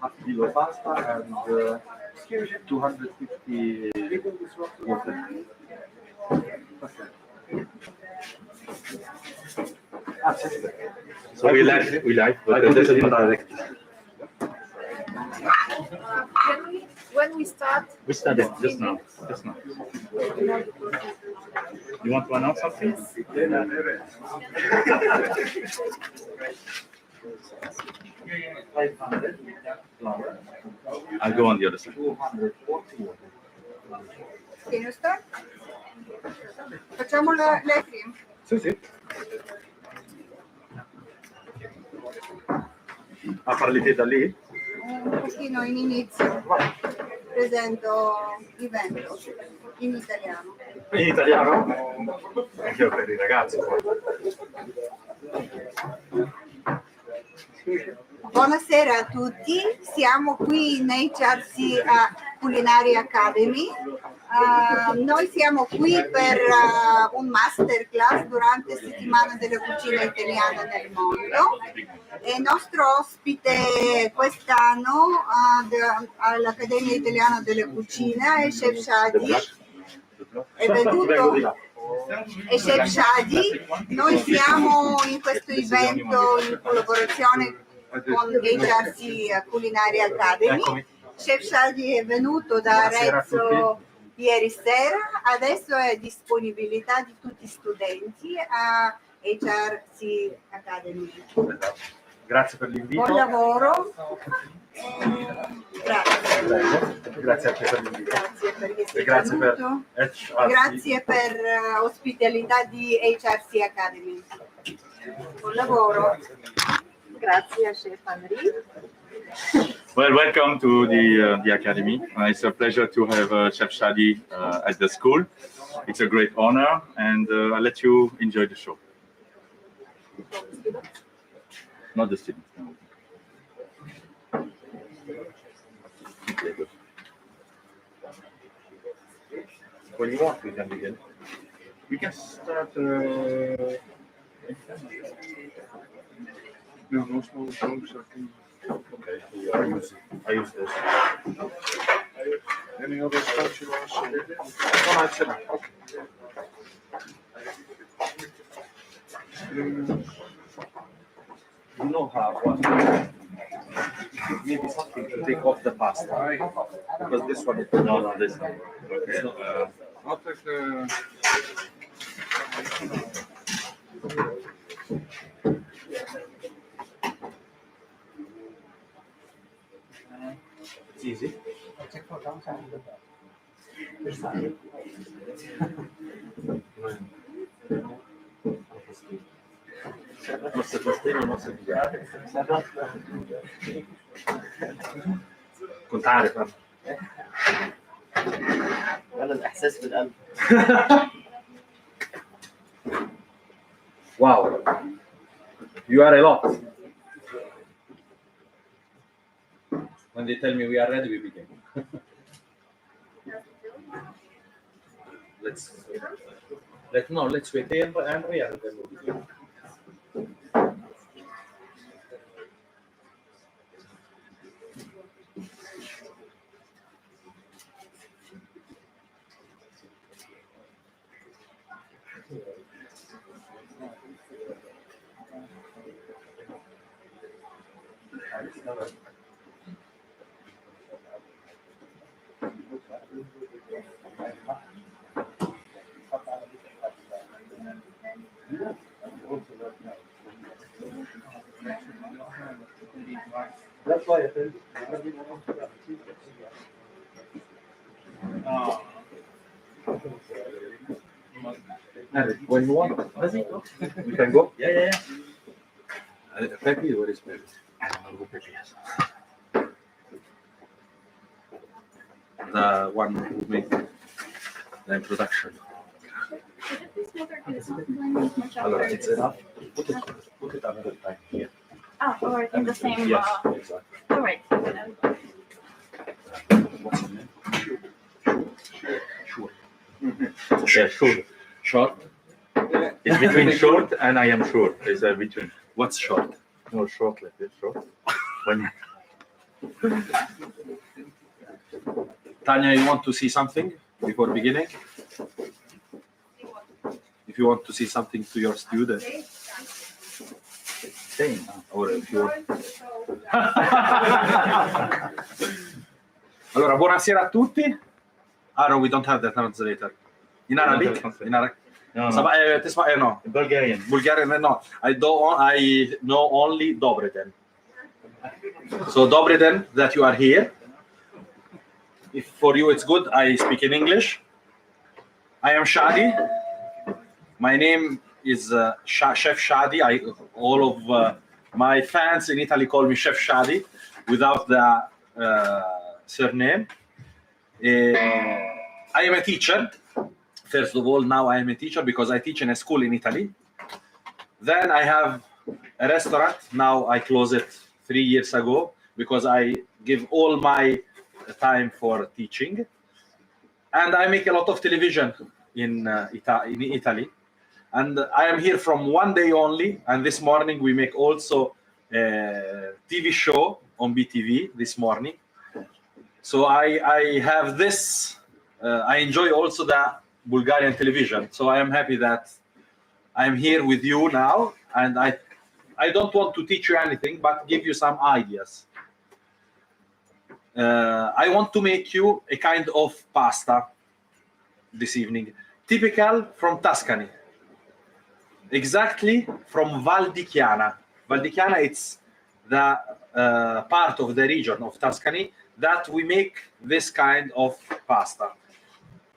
half kilo pasta and 250 water. So we like, but this is not direct. When we start? We started just now. You want to announce something? I'll go on the other side. Can you start? Facciamo le cream. Sì. Parli te da lì? Un pochino in inizio. Presento l'evento in italiano. In italiano? Anche per i ragazzi. Buonasera a tutti, siamo qui in HRC Culinary Academy. Noi siamo qui per un masterclass durante la settimana della cucina italiana nel mondo. E il nostro ospite quest'anno all'Accademia Italiana della Cucina è Chef Shady. È venuto e Chef Shady. Noi siamo in questo evento in collaborazione con HRC Culinary Academy. Chef Shady è venuto da Arezzo ieri sera, adesso è a disponibilità di tutti gli studenti a HRC Academy. Grazie per l'invito. Buon lavoro. Grazie. Grazie a te per l'invito. Grazie perché sei venuto. Grazie per l'ospitalità di HRC Academy. Buon lavoro. Grazie a Chef Henry. Well, welcome to the Academy. It's a pleasure to have Chef Shady at the school. It's a great honor, and I'll let you enjoy the show. Not the students, no. When you want, we can begin. We can start. No small songs. Okay, I use this. Any other stuff you want to say? No, that's enough. Okay. You know how what? Maybe something to take off the pasta, because this one is No, this one. Okay. I'll take the. It's easy. Nossa costeira, nossa viagem. كنت عارف انا. ولا الإحساس بالقلب. Wow. You are a lot. When they tell me we are ready, we begin. let's wait. And we are then we'll begin. That's why I tell you. When you want, we can go. Yeah. Pepe, what is Pepe? I don't know who Pici is. The one who made the introduction. Allora, it's enough. Put it another time here. Oh, or in the same. Yes, exactly. All right. What's the name? Sure. Yeah, sure. Short. It's between short and I am sure. It's between. What's short? No, short like this, short. When Tanya, you want to see something before beginning? If you want to see something to your student, say, or if you want. Allora, buonasera a tutti. Ah, no, we don't have the translator. In Arabic? In Arabic? No, No. Bulgarian. Bulgarian, no. I know only Dobre den. So Dobre den, that you are here. If for you it's good, I speak in English. I am Shady. My name is Chef Shady. All of my fans in Italy call me Chef Shady without the surname. I am a teacher. First of all, now I am a teacher because I teach in a school in Italy. Then I have a restaurant. Now I closed it 3 years ago because I give all my time for teaching. And I make a lot of television in Italy. And I am here from one day only. And this morning we make also a TV show on BTV this morning. So I have this. I enjoy also the Bulgarian television. So I am happy that I am here with you now. And I don't want to teach you anything, but give you some ideas. I want to make you a kind of pasta this evening, typical from Tuscany, exactly from Val di Chiana. Val di Chiana, it's the part of the region of Tuscany that we make this kind of pasta.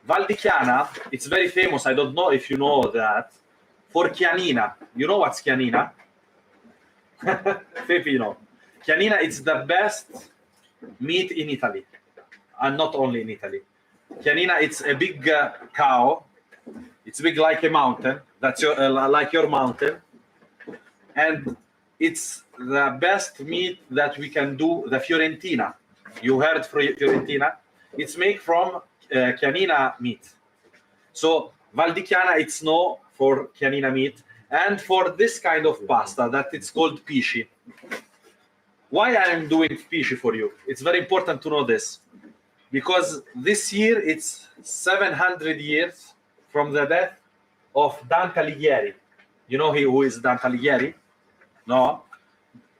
Val di Chiana, it's very famous. I don't know if you know that, for chianina. You know what's chianina? Maybe you know. Chianina, it's the best meat in Italy, and not only in Italy. Chianina, it's a big cow. It's big like a mountain. That's like your mountain, and it's the best meat that we can do. The Fiorentina, you heard Fiorentina? It's made from chianina meat. So Val di Chiana, it's known for chianina meat and for this kind of pasta that it's called Pici. Why I am doing Pici for you? It's very important to know this, because this year it's 700 years from the death of Dante Alighieri. You know who is Dante Alighieri? No?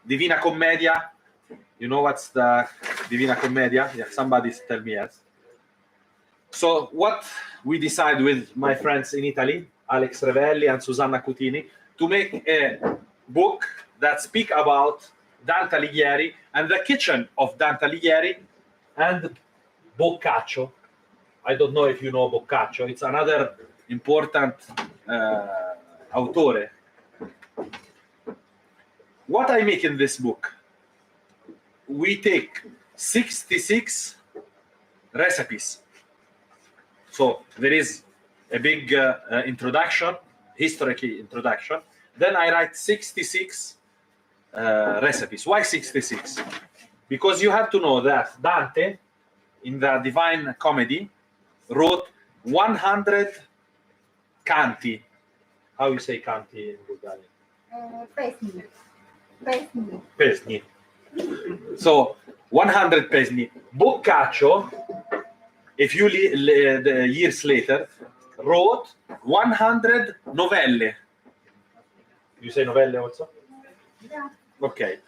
Divina Commedia. You know what's the Divina Commedia? Yeah, somebody tell me yes. So what we decide with my friends in Italy, Alex Revelli and Susanna Cutini, to make a book that speak about Dante Alighieri and the kitchen of Dante Alighieri and Boccaccio. I don't know if you know Boccaccio. It's another important autore. What I make in this book, we take 66 recipes. So there is a big introduction, historical introduction. Then I write 66 recipes. Why 66? Because you have to know that Dante, in the Divine Comedy, wrote 100 canti. How you say canti in Bulgarian? Pesni. So 100 pesni. Boccaccio, a few years later, wrote 100 novelle. You say novelle also? Yeah. Okay.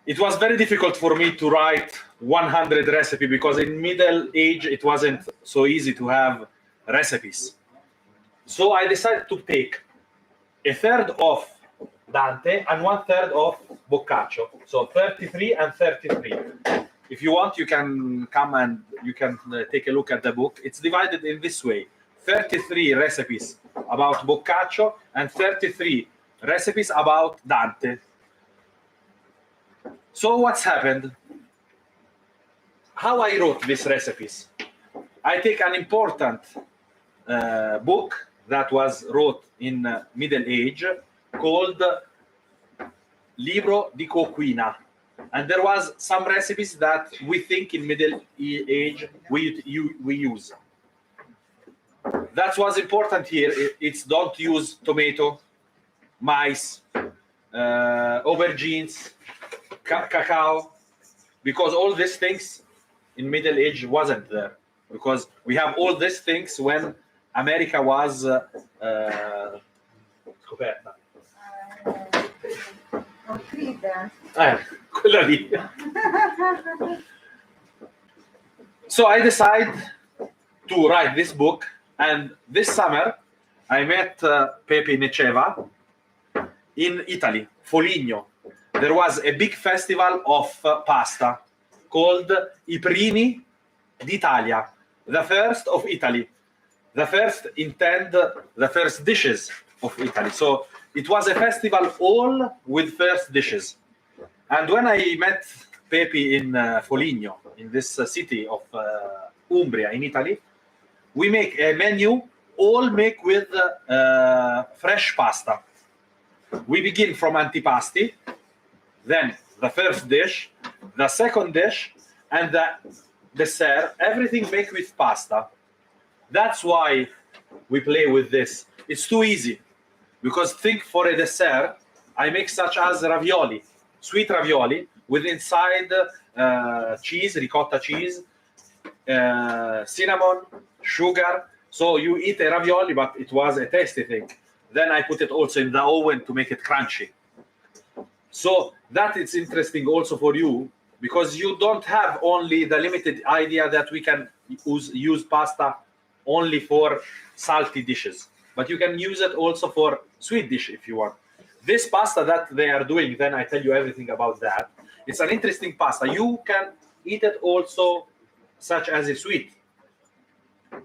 It was very difficult for me to write 100 recipes because in Middle Age it wasn't so easy to have recipes. So I decided to take a third of Dante and 1/3 of Boccaccio. So 33 and 33. If you want, you can come and you can take a look at the book. It's divided in this way: 33 recipes about Boccaccio and 33 recipes about Dante. So what's happened? How I wrote these recipes? I take an important book that was wrote in Middle Age called Libro di Coquina. And there was some recipes that we think in Middle Age we use. That was important here. It's don't use tomato, mice, aubergines, cacao, because all these things in Middle Age wasn't there. Because we have all these things when America was scoperta. Quella lì. So I decided to write this book, and this summer I met Pepe Neceva in Italy, Foligno. There was a big festival of pasta called I Primi d'Italia, the first of Italy, the first dishes of Italy. So it was a festival all with first dishes. And when I met Pepe in Foligno, in this city of Umbria in Italy, we make a menu all make with fresh pasta. We begin from antipasti, then the first dish, the second dish, and the dessert, everything made with pasta. That's why we play with this. It's too easy, because think for a dessert, I make such as ravioli, sweet ravioli, with inside cheese, ricotta cheese, cinnamon, sugar. So you eat a ravioli, but it was a tasty thing. Then I put it also in the oven to make it crunchy. So that is interesting also for you, because you don't have only the limited idea that we can use pasta only for salty dishes, but you can use it also for sweet dish if you want. This pasta that they are doing, then I tell you everything about that. It's an interesting pasta. You can eat it also such as a sweet.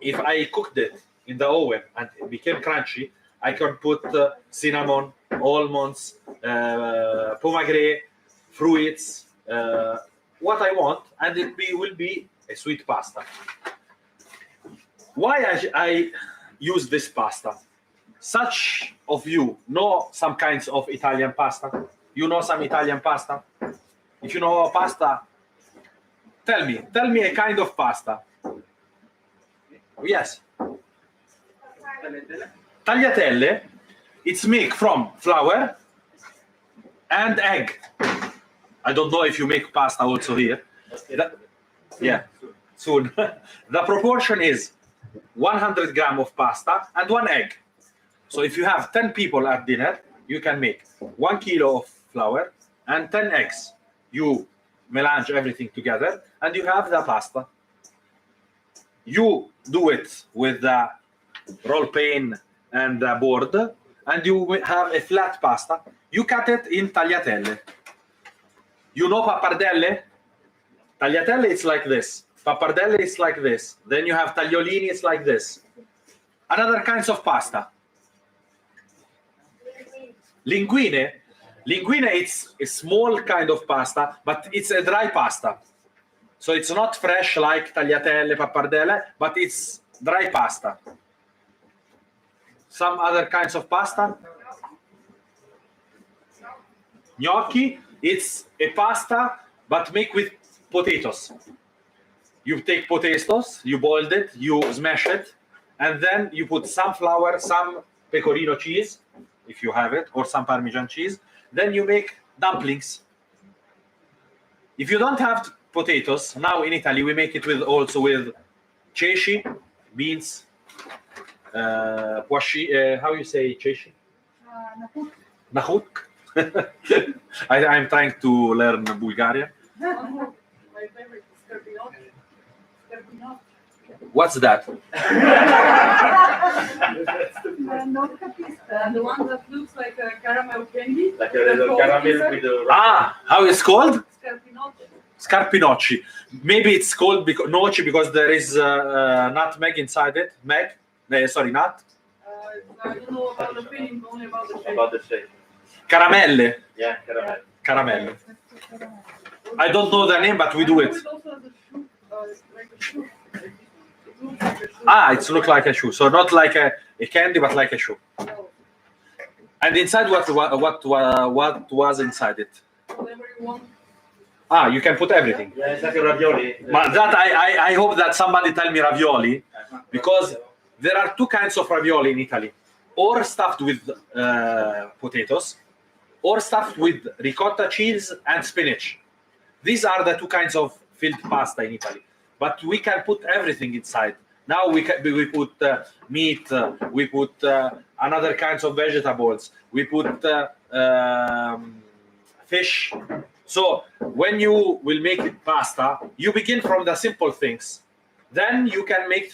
If I cooked it in the oven and it became crunchy, I can put cinnamon, almonds, pomegranate, fruits, what I want, and it will be a sweet pasta. Why I use this pasta? Such of you know some kinds of Italian pasta? You know some Italian pasta? If you know pasta, tell me a kind of pasta. Yes. Tagliatelle, it's made from flour and egg. I don't know if you make pasta also here. Yeah, soon. The proportion is 100 grams of pasta and 1 egg. So if you have 10 people at dinner, you can make 1 kilo of flour and 10 eggs. You melange everything together and you have the pasta. You do it with the roll pan and the board, and you have a flat pasta. You cut it in tagliatelle. You know pappardelle? Tagliatelle is like this. Pappardelle is like this. Then you have tagliolini, it's like this. Another kinds of pasta. Linguine. Linguine, it's a small kind of pasta, but it's a dry pasta. So it's not fresh like tagliatelle, pappardelle, but it's dry pasta. Some other kinds of pasta. Gnocchi, it's a pasta, but made with potatoes. You take potatoes, you boiled it, you smash it, and then you put some flour, some pecorino cheese, if you have it, or some Parmesan cheese. Then you make dumplings. If you don't have potatoes, now in Italy we make it also with ceci, beans, poashi, how you say ceci? Nahuk. I'm trying to learn Bulgarian. My favorite is Scarpinotti. What's that? The one that looks like a caramel candy. Like a little caramel with a... How it's called? Scarpinotti. Scarpinocci. Maybe it's called gnocchi because there is nutmeg inside it. Nut. I don't know about the filling, only about the shape. About the shape. Caramelle. Yeah, caramel. Caramelle. I don't know the name, but we do it. It also has a shoe, like a shoe. It looks like a shoe. It looks like a shoe. So not like a candy, but like a shoe. No, And inside, what was inside it? whatever you want. You can put everything. Yeah, it's like a ravioli. But that I hope that somebody tell me ravioli, because there are two kinds of ravioli in Italy, or stuffed with potatoes, or stuffed with ricotta cheese and spinach. These are the two kinds of filled pasta in Italy. But we can put everything inside. Now we put meat, we put another kinds of vegetables, we put fish. So when you will make pasta, you begin from the simple things. Then you can make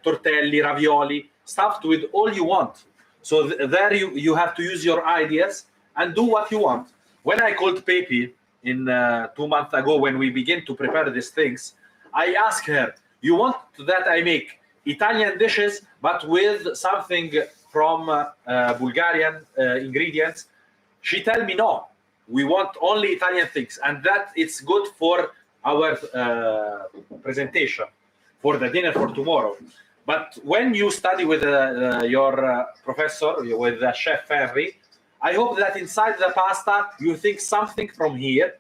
tortelli, ravioli, stuffed with all you want. So there you have to use your ideas and do what you want. When I called Pici in 2 months ago, when we begin to prepare these things, I asked her, you want that I make Italian dishes, but with something from Bulgarian ingredients? She tell me, no, we want only Italian things, and that it's good for our presentation, for the dinner for tomorrow. But when you study with your professor, with Chef Henry, I hope that inside the pasta, you think something from here,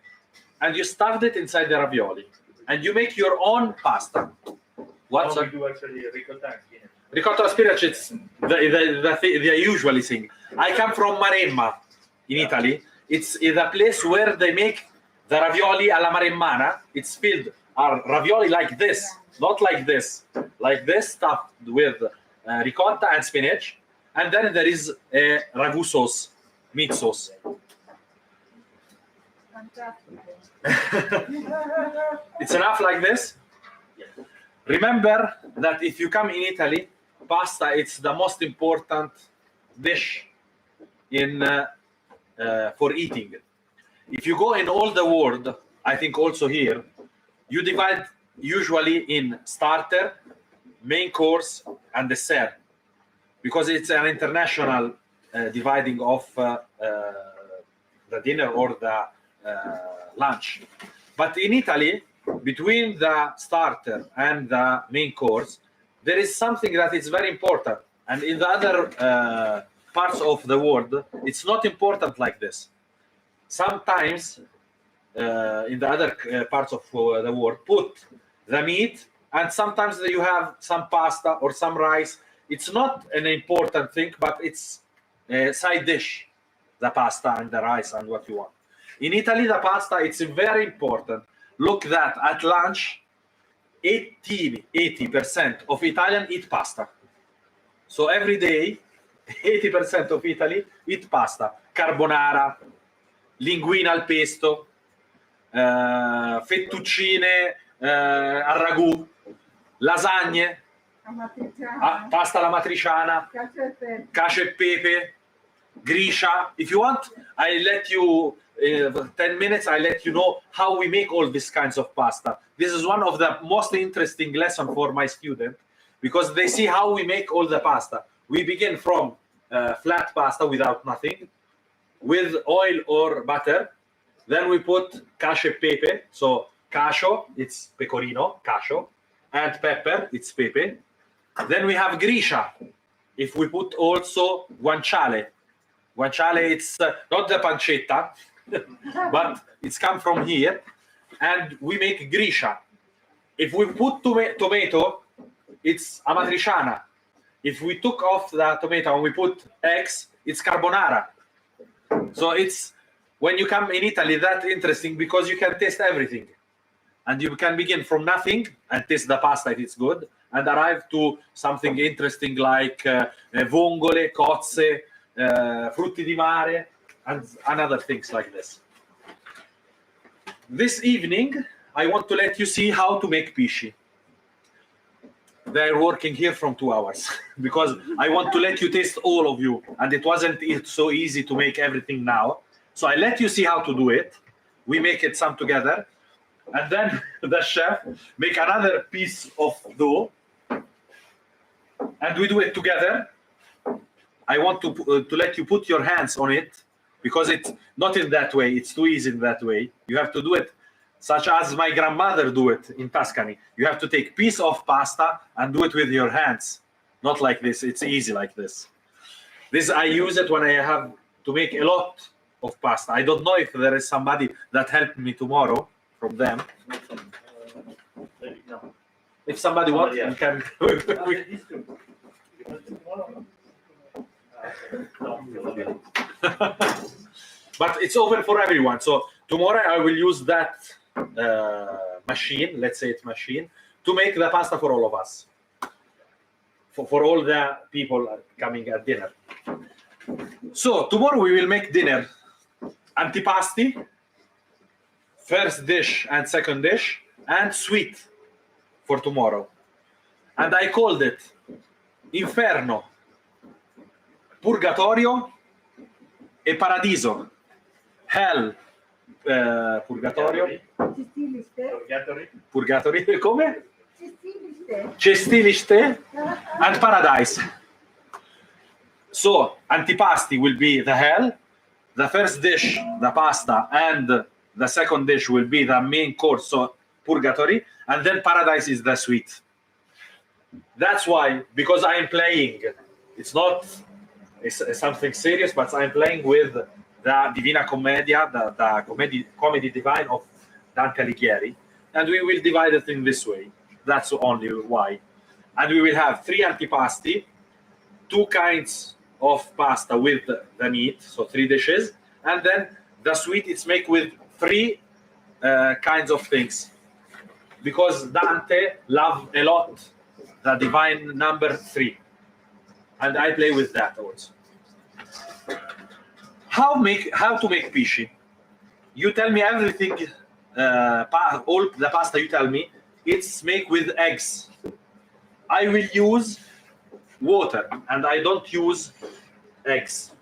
and you stuff it inside the ravioli, and you make your own pasta. What's we do actually ricotta and spinach. Ricotta spinach? It's the usually thing. I come from Maremma in Italy. It's the place where they make the ravioli alla maremmana. It's filled ravioli like this, not like this, stuffed with ricotta and spinach, and then there is a ragu sauce, meat sauce. It's enough like this. Remember that if you come in Italy, pasta it's the most important dish in for eating. If you go in all the world, I think also here, you divide usually in starter, main course, and dessert, because it's an international dividing of the dinner or the lunch. But in Italy, between the starter and the main course, there is something that is very important. And in the other parts of the world, it's not important like this. Sometimes in the other parts of the world, put the meat, and sometimes you have some pasta or some rice. It's not an important thing, but it's a side dish, the pasta and the rice and what you want. In Italy, the pasta, it's very important. Look that at lunch, 80% of Italians eat pasta. So every day, 80% of Italy eat pasta. Carbonara, linguine al pesto, fettuccine al ragù, lasagne, pasta alla matriciana, cacio e pepe, griscia. If you want, I let you 10 minutes, I let you know how we make all these kinds of pasta. This is one of the most interesting lessons for my students, because they see how we make all the pasta. We begin from flat pasta without nothing, with oil or butter. Then we put cacio e pepe. So cacio, it's pecorino, cacio, and pepper, it's pepe. Then we have griscia. If we put also guanciale. Guanciale, it's not the pancetta, but it's come from here. And we make griscia. If we put tomato, it's amatriciana. If we took off the tomato and we put eggs, it's carbonara. So it's, when you come in Italy, that's interesting because you can taste everything. And you can begin from nothing and taste the pasta if it's good, and arrive to something interesting like vongole, cozze, frutti di mare, and other things like this. This evening, I want to let you see how to make pici. They're working here from 2 hours because I want to let you taste all of you, and it wasn't so easy to make everything now. So I let you see how to do it. We make it some together, and then the chef make another piece of dough, and we do it together. I want to let you put your hands on it, because it's not in that way. It's too easy in that way. You have to do it such as my grandmother do it in Tuscany. You have to take piece of pasta and do it with your hands, not like this. It's easy like this. This I use it when I have to make a lot of pasta. I don't know if there is somebody that helped me tomorrow from them. If somebody wants, you can. But it's open for everyone. So tomorrow I will use that machine, let's say it's machine, to make the pasta for all of us, for all the people coming at dinner. So tomorrow we will make dinner, antipasti, first dish and second dish, and sweet for tomorrow. And I called it Inferno, Purgatorio e Paradiso. Hell, Purgatorio, Purgatorio, come? Cestiliste and Paradise. So antipasti will be the hell, the first dish, the pasta, and the second dish will be the main course, so purgatory, and then paradise is the sweet. That's why, because I'm playing, it's not something serious, but I'm playing with the Divina Commedia, the comedy divine of Dante Alighieri, and we will divide it in this way. That's only why. And we will have 3 antipasti, 2 kinds of pasta with the meat, so 3 dishes, and then the sweet it's made with 3 kinds of things, because Dante loved a lot the divine number 3, and I play with that also. How to make Pici? You tell me everything, all the pasta you tell me, it's made with eggs. I will use water and I don't use eggs.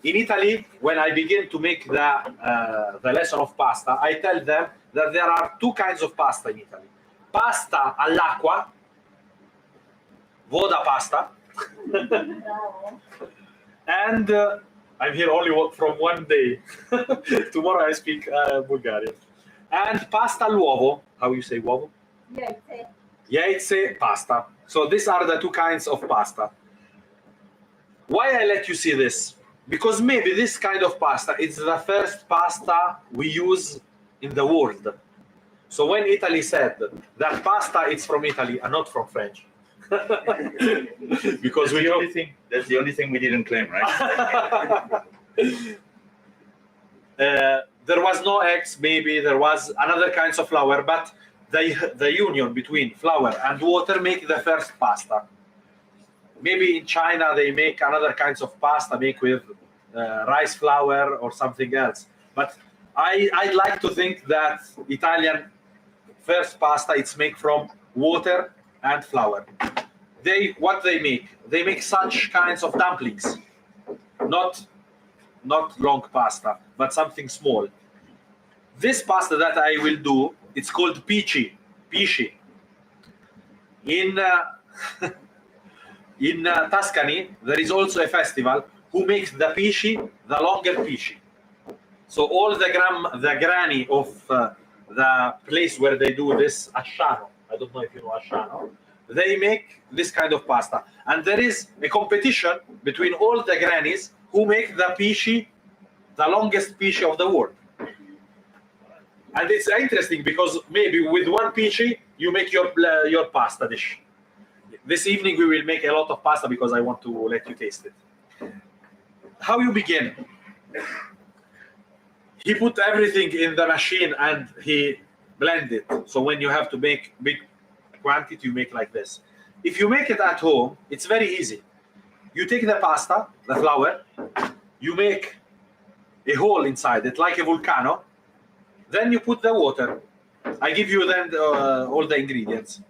In Italy, when I begin to make the lesson of pasta, I tell them that there are 2 kinds of pasta in Italy. Pasta all'acqua, voda pasta, and I'm here only from one day. Tomorrow I speak Bulgarian. And pasta all'uovo, how you say uovo? Yaitse pasta. So these are the 2 kinds of pasta. Why I let you see this? Because maybe this kind of pasta is the first pasta we use in the world. So when Italy said that pasta is from Italy and not from French, because that's the only thing we didn't claim, right? There was no eggs, maybe there was another kinds of flour, but the union between flour and water make the first pasta. Maybe in China they make another kinds of pasta, make with rice flour or something else. But I like to think that Italian first pasta it's made from water and flour. What they make such kinds of dumplings, not long pasta, but something small. This pasta that I will do, it's called Pici. In Tuscany, there is also a festival who makes the Pici, the longer Pici. So all the granny of the place where they do this Asciano, I don't know if you know Asciano, they make this kind of pasta. And there is a competition between all the grannies who make the Pici, the longest Pici of the world. And it's interesting because maybe with 1 Pici, you make your pasta dish. This evening we will make a lot of pasta because I want to let you taste it. How you begin? He put everything in the machine and he blended it. So when you have to make big quantity, you make like this. If you make it at home, it's very easy. You take the pasta, the flour, you make a hole inside it like a volcano, then you put the water. I give you then all the ingredients.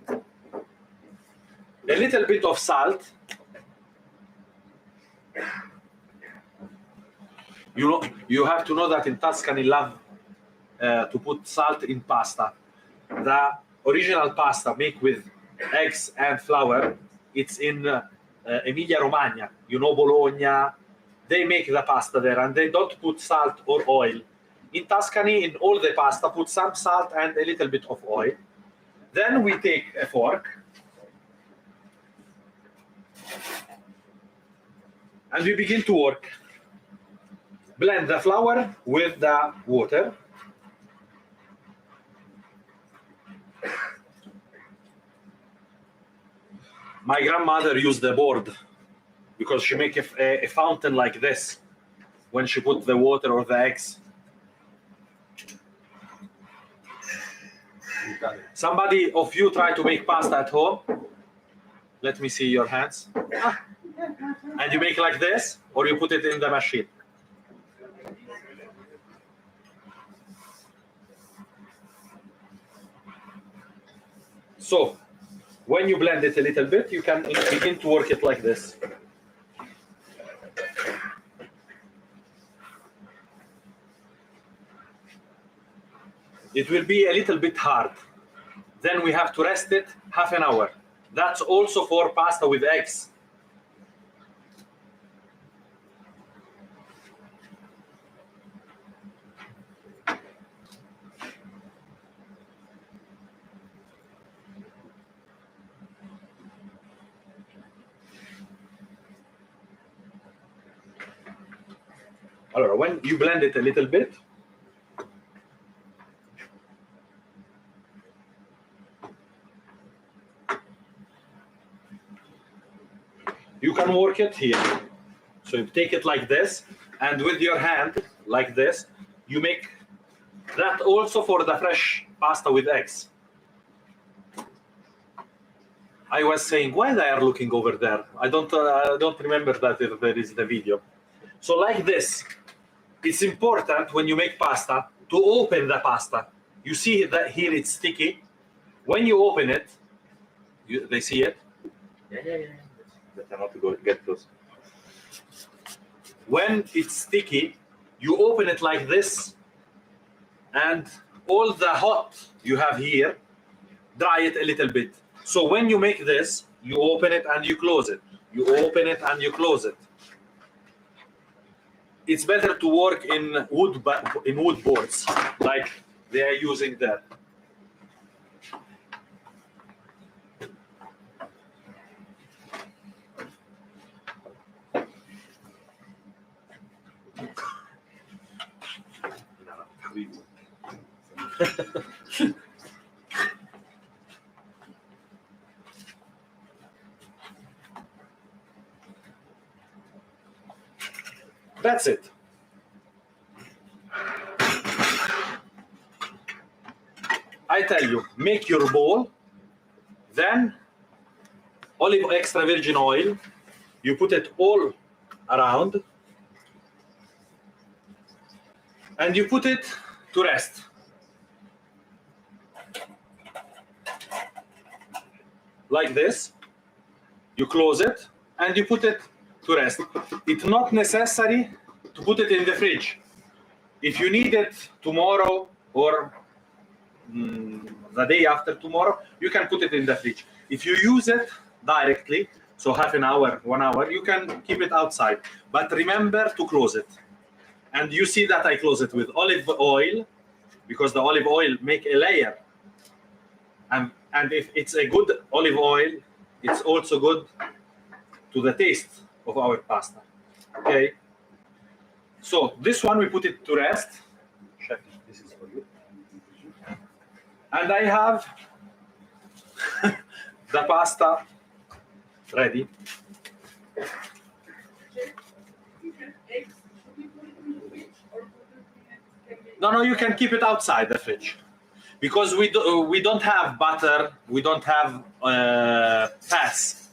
A little bit of salt. You have to know that in Tuscany love to put salt in pasta. The original pasta made with eggs and flour, it's in Emilia-Romagna. You know Bologna. They make the pasta there and they don't put salt or oil. In Tuscany, in all the pasta, put some salt and a little bit of oil. Then we take a fork and we begin to work. Blend the flour with the water. My grandmother used the board because she make a fountain like this when she put the water or the eggs. Somebody of you try to make pasta at home? Let me see your hands. And you make like this, or you put it in the machine? So, when you blend it a little bit, you can begin to work it like this. It will be a little bit hard. Then we have to rest it half an hour. That's also for pasta with eggs. Allora, when you blend it a little bit, you can work it here. So you take it like this, and with your hand, like this, you make that also for the fresh pasta with eggs. I was saying, why they are looking over there? I don't remember that there is the video. So like this, it's important when you make pasta to open the pasta. You see that here it's sticky. When you open it, they see it? Yeah. Better not to get close. When it's sticky, you open it like this, and all the hot you have here, dry it a little bit. So when you make this, you open it and you close it. You open it and you close it. It's better to work in wood boards, like they are using there. That's it. I tell you, make your bowl, then olive extra virgin oil, you put it all around, and you put it to rest. Like this, you close it, and you put it to rest. It's not necessary to put it in the fridge. If you need it tomorrow or the day after tomorrow, you can put it in the fridge. If you use it directly, so half an hour, 1 hour, you can keep it outside. But remember to close it. And you see that I close it with olive oil, because the olive oil make a layer. And if it's a good olive oil, it's also good to the taste of our pasta. Okay. So this one we put it to rest. Chef, this is for you. And I have the pasta ready. No, you can keep it outside the fridge, because we don't have butter, we don't have fats,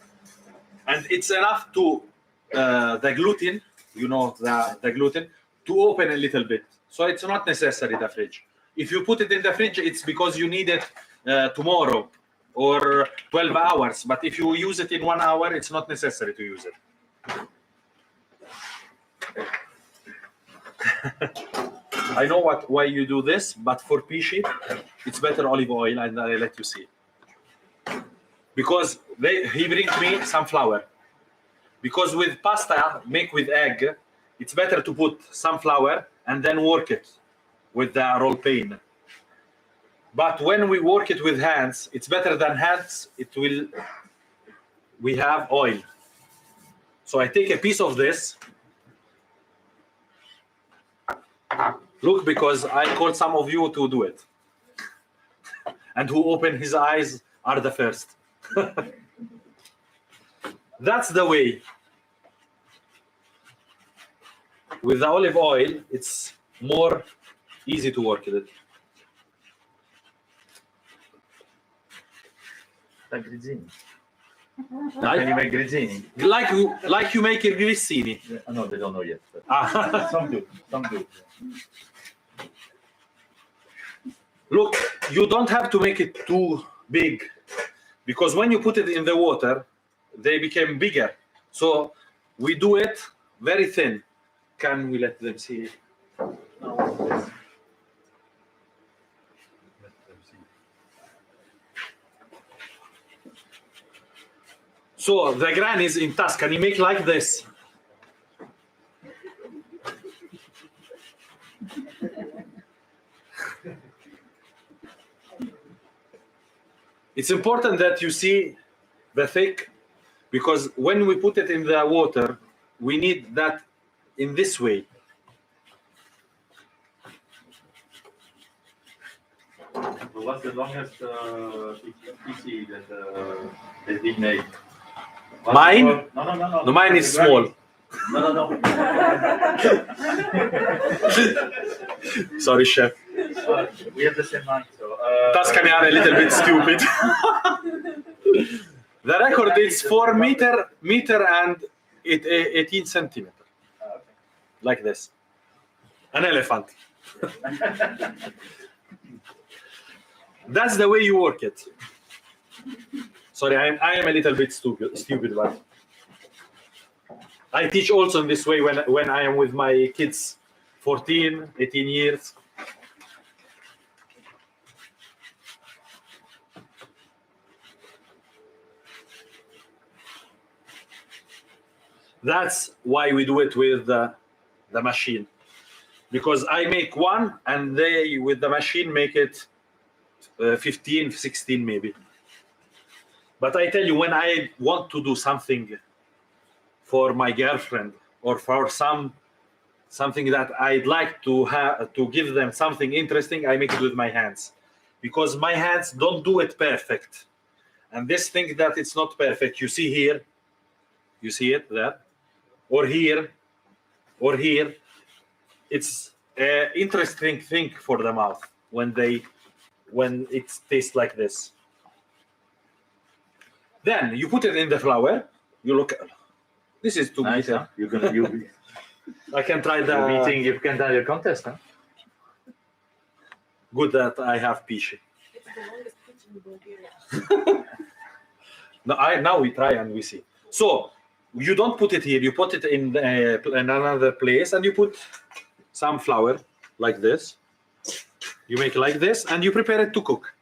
and it's enough to the gluten, the gluten, to open a little bit. So it's not necessary the fridge. If you put it in the fridge, it's because you need it tomorrow or 12 hours. But if you use it in 1 hour, it's not necessary to use it. I know why you do this, but for Pici, it's better olive oil, and I let you see. Because he brings me some flour. Because with pasta make with egg, it's better to put some flour and then work it with the roll pin. But when we work it with hands, it's better than hands. We have oil. So I take a piece of this. Look, because I called some of you to do it. And who open his eyes are the first. That's the way. With the olive oil, it's more easy to work with it. like grizzini. Like- Can you make grizzini? like you make it grissini. No, they don't know yet. But Ah. some do. Some do. Look, you don't have to make it too big, because when you put it in the water, they become bigger. So we do it very thin. Can we let them see? So the gran is in Tuscany, make like this. It's important that you see the thick, because when we put it in the water, we need that in this way. What's the longest Pici that they did make? Mine? No. No, mine is small. No. Sorry, chef. We have the same mind. So, Tuscany are a little bit stupid. The record is 4 meter and 18 centimeter, like this. An elephant. That's the way you work it. Sorry, I am a little bit stupid, but I teach also in this way when I am with my kids, 14, 18 years. That's why we do it with the machine, because I make one and they with the machine make it 15, 16 maybe. But I tell you, when I want to do something for my girlfriend or for something that I'd like to have to give them something interesting, I make it with my hands, because my hands don't do it perfect. And this thing that it's not perfect, you see here, you see it there, or here, or here. It's an interesting thing for the mouth when it tastes like this. Then you put it in the flour. You look. This is too nice, bitter. huh? You I can try the meeting. You can try your contest, huh? Good that I have Pici. It's the longest pitch in Bulgaria. Now we try and we see. So you don't put it here. You put it in another place, and you put some flour like this. You make like this, and you prepare it to cook.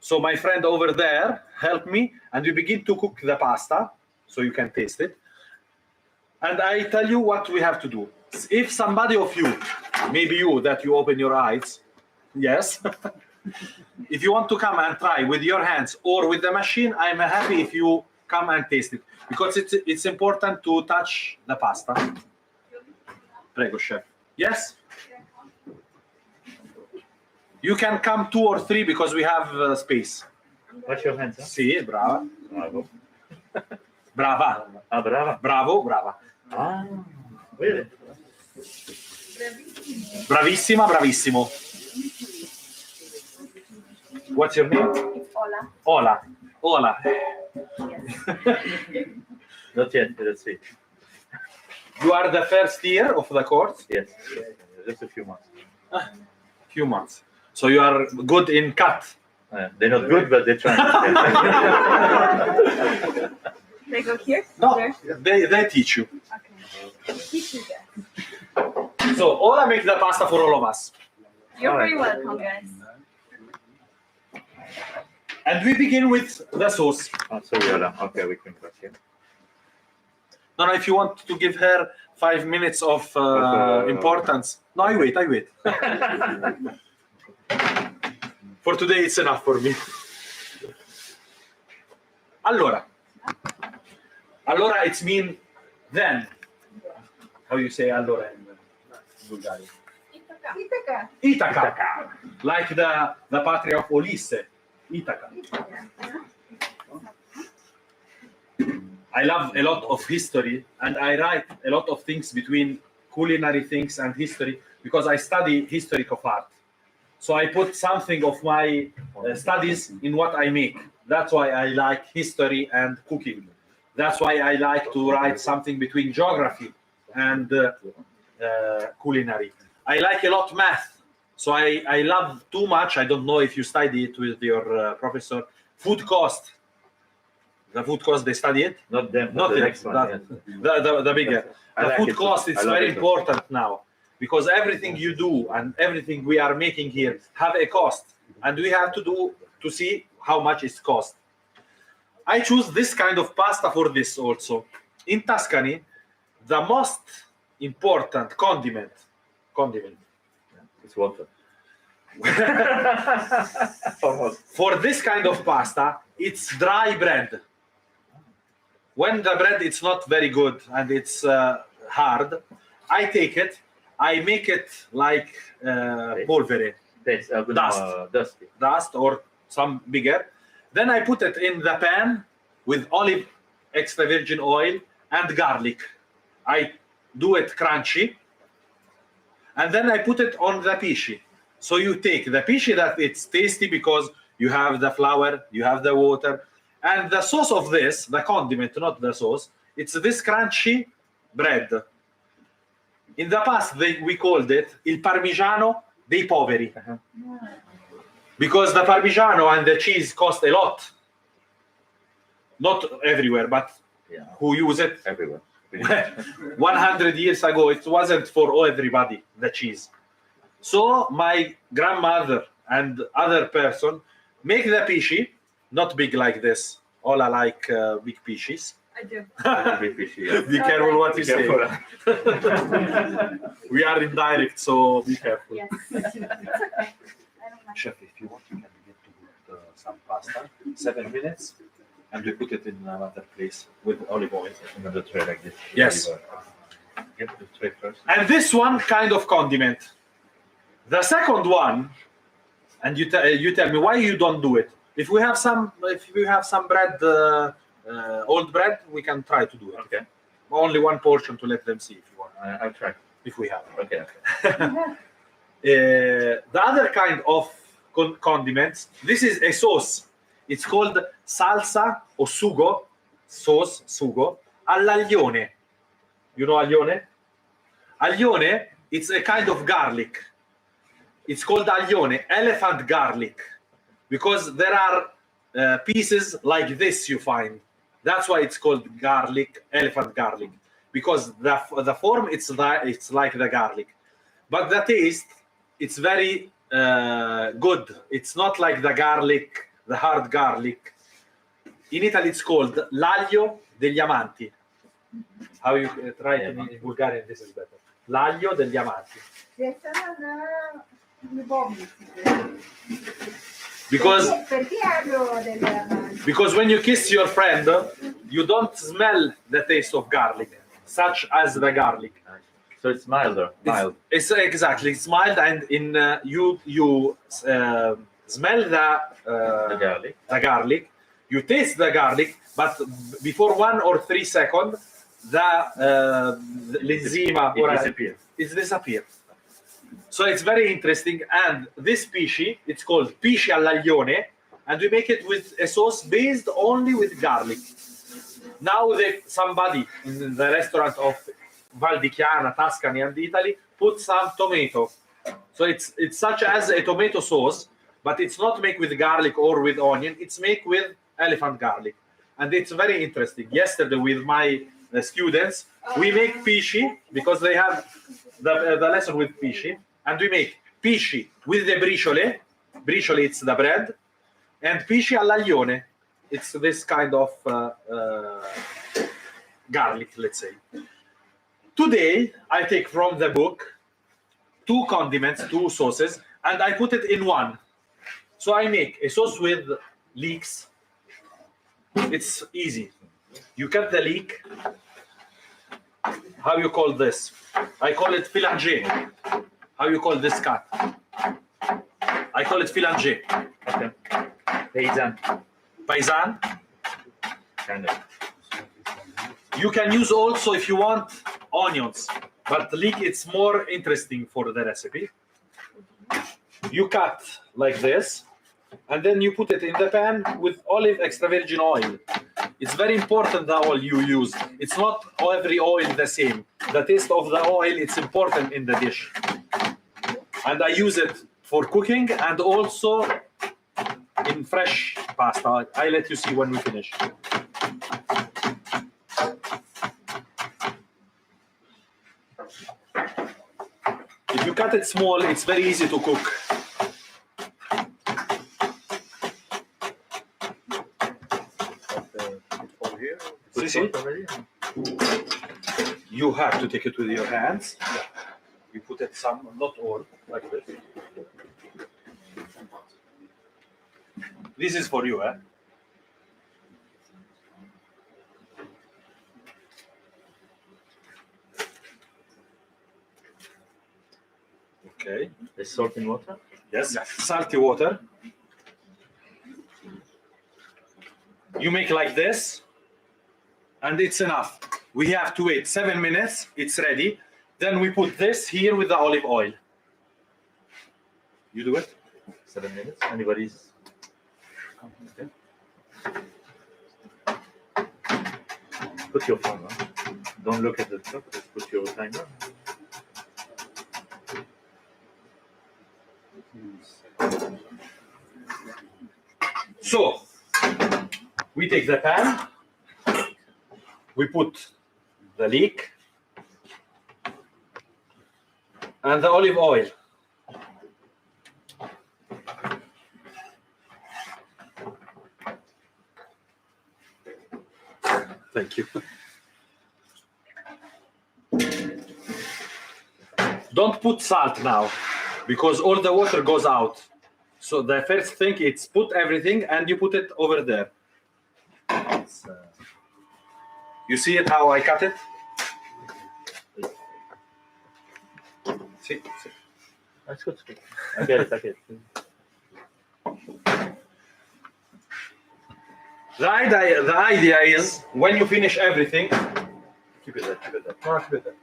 So my friend over there helped me, and we begin to cook the pasta, so you can taste it. And I tell you what we have to do. If somebody of you, maybe you, that you open your eyes, yes. If you want to come and try with your hands or with the machine, I'm happy if you come and taste it, because it's important to touch the pasta. Prego, chef. Yes? You can come 2 or 3 because we have space. What's your hands, huh? Sì, brava. Bravo. Brava. Ah, brava. Bravo, brava. Ah, really? Bravissima, bravissimo. What's your name? It's Ola. Ola. Ola. Not yet. Let's see. You are the first year of the course? Yes. Just a few months. Few months. So you are good in cut. They're not good, but they're trying. They go here? No, There? they teach you. Okay. Teach you guys. So Ola make the pasta for all of us. You're All right. very welcome, guys. And we begin with the sauce. Oh, sorry, Ola. Okay, we can cut here. No, if you want to give her 5 minutes of importance. No, I wait. For today, it's enough for me. Allora, it's mean then. How you say allora in Bulgarian? Ithaca. Ithaca. Like the patria of Ulisse. Ithaca. I love a lot of history, and I write a lot of things between culinary things and history, because I study history of art. So I put something of my studies in what I make. That's why I like history and cooking. That's why I like to write something between geography and culinary. I like a lot math. So I love too much. I don't know if you study it with your professor. Food cost. The food cost, they study it? Not them, Not the it, next one. that- Yes. the bigger. I The like food it too. cost is I love very it too. important now because everything you do and everything we are making here have a cost, and we have to see how much it costs. I choose this kind of pasta for this also. In Tuscany, the most important condiment. It's water. Almost. For this kind of pasta, it's dry bread. When the bread it's not very good and it's hard, I take it, I make it like polvere, dust or some bigger. Then I put it in the pan with olive extra virgin oil and garlic. I do it crunchy, and then I put it on the pici. So you take the pici that it's tasty because you have the flour, you have the water, and the sauce of this, the condiment, not the sauce, it's this crunchy bread. In the past, we called it il parmigiano dei poveri. Because the parmigiano and the cheese cost a lot. Not everywhere, but who use it? Everywhere. 100 years ago, it wasn't for everybody, the cheese. So my grandmother and other person make the pici, not big like this. All are like big picis. I do. Be careful what you say. We are in direct, so be careful. Yes. It's okay. I don't mind. Chef, if you want, you can get to put some pasta, 7 minutes, and we put it in another place with olive oil. Another tray like this. Yes. Get the tray first. And this one kind of condiment. The second one, and you tell me why you don't do it. If we have some bread, old bread, we can try to do it. Okay. Only one portion to let them see if you want. I'll try. If we have. Okay. The other kind of condiments. This is a sauce. It's called salsa or sugo, sauce sugo all'aglione. You know aglione? Aglione, it's a kind of garlic. It's called aglione, elephant garlic, because there are pieces like this you find. That's why it's called garlic, elephant garlic, because the form it's like the garlic, but the taste it's very good. It's not like the garlic, the hard garlic. In Italy, it's called l'aglio degli amanti. How you try it in Bulgarian? This is better. L'aglio degli amanti. Because when you kiss your friend, you don't smell the taste of garlic, such as the garlic. So it's milder. Mild. It's exactly, it's mild, and in you smell the garlic. You taste the garlic, but before 1 or 3 seconds, the enzyme it disappears. So it's very interesting. And this pici, it's called pici all'aglione, and we make it with a sauce based only with garlic. Now somebody in the restaurant of Val di Chiana, Tuscany, and Italy put some tomato. So it's such as a tomato sauce, but it's not made with garlic or with onion. It's made with elephant garlic, and it's very interesting. Yesterday with my students, we make pici because they have the lesson with pici, and we make pici with the briciole. Briciole, it's the bread, and pici all'aglione. It's this kind of garlic, let's say. Today, I take from the book 2 condiments, 2 sauces, and I put it in one. So I make a sauce with leeks. It's easy. You cut the leek. How you call this? I call it filanger. How you call this cut? I call it filanger. Okay. Paysan. Paisan. Kind of. You can use also, if you want, onions, but leek it's more interesting for the recipe. You cut like this, and then you put it in the pan with olive extra virgin oil. It's very important the oil you use. It's not every oil the same. The taste of the oil, it's important in the dish. And I use it for cooking and also in fresh pasta. I let you see when we finish. If you cut it small, it's very easy to cook. You have to take it with your hands. You put it some, not all, like this. This is for you, eh? Okay. The salt in water? Yes. Salty water. You make like this, and it's enough. We have to wait 7 minutes. It's ready. Then we put this here with the olive oil. You do it. 7 minutes. Anybody's? Okay. Put your phone on. Don't look at the clock. Just put your timer. So we take the pan. We put the leek and the olive oil. Thank you. Don't put salt now because all the water goes out. So the first thing is put everything and you put it over there. You see it how I cut it? See? That's good. I get it. The idea is when you finish everything, Keep it there. no, keep it there.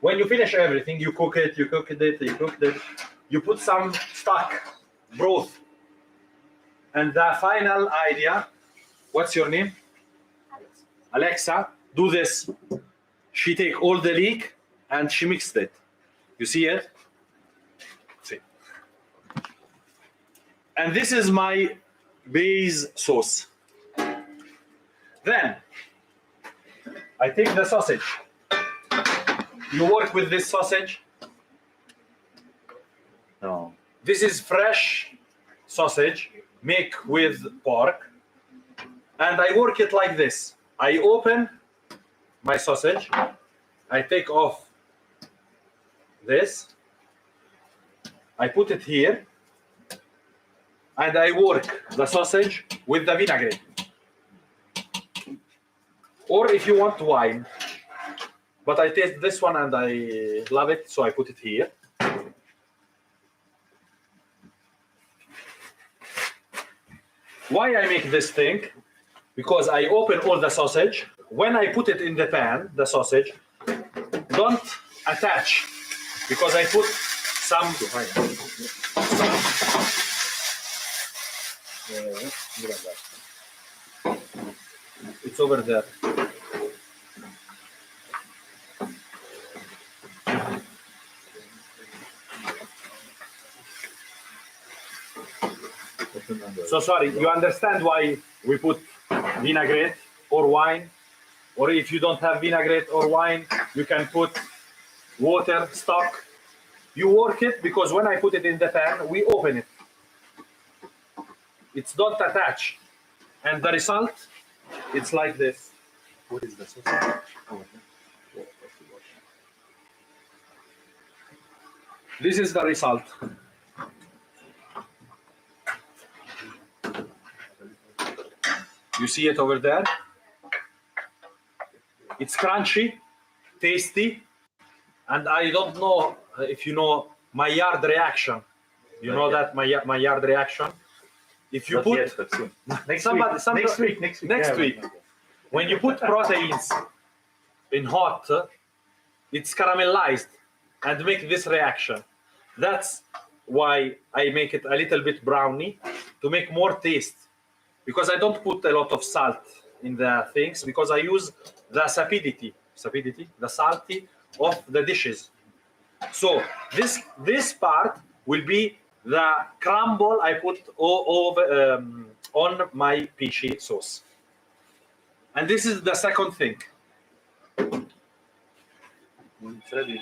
When you finish everything, you cook it, you put some stock, broth. And the final idea, what's your name? Alexa, do this. She take all the leek and she mixed it. You see it? See. And this is my base sauce. Then I take the sausage. You work with this sausage. No. This is fresh sausage, make with pork. And I work it like this. I open my sausage. I take off this. I put it here. And I work the sausage with the vinaigrette. Or if you want wine. But I taste this one and I love it, so I put it here. Why I make this thing? Because I open all the sausage. When I put it in the pan, the sausage, don't attach. Because I put some. It's over there. So sorry, you understand why we put vinaigrette or wine? Or if you don't have vinaigrette or wine, you can put water, stock. You work it because when I put it in the pan, we open it. It's don't attach. And the result, it's like this. What is the sauce? This is the result. You see it over there? It's crunchy, tasty, and I don't know if you know Maillard reaction. You know that Maillard reaction? If you Not put yet, but soon. Next week. Next week. When you put proteins in hot, it's caramelized and make this reaction. That's why I make it a little bit browny to make more taste, because I don't put a lot of salt in the things, because I use the sapidity, the salty of the dishes. So this part will be the crumble I put over on my Pici sauce. And this is the second thing. It's ready.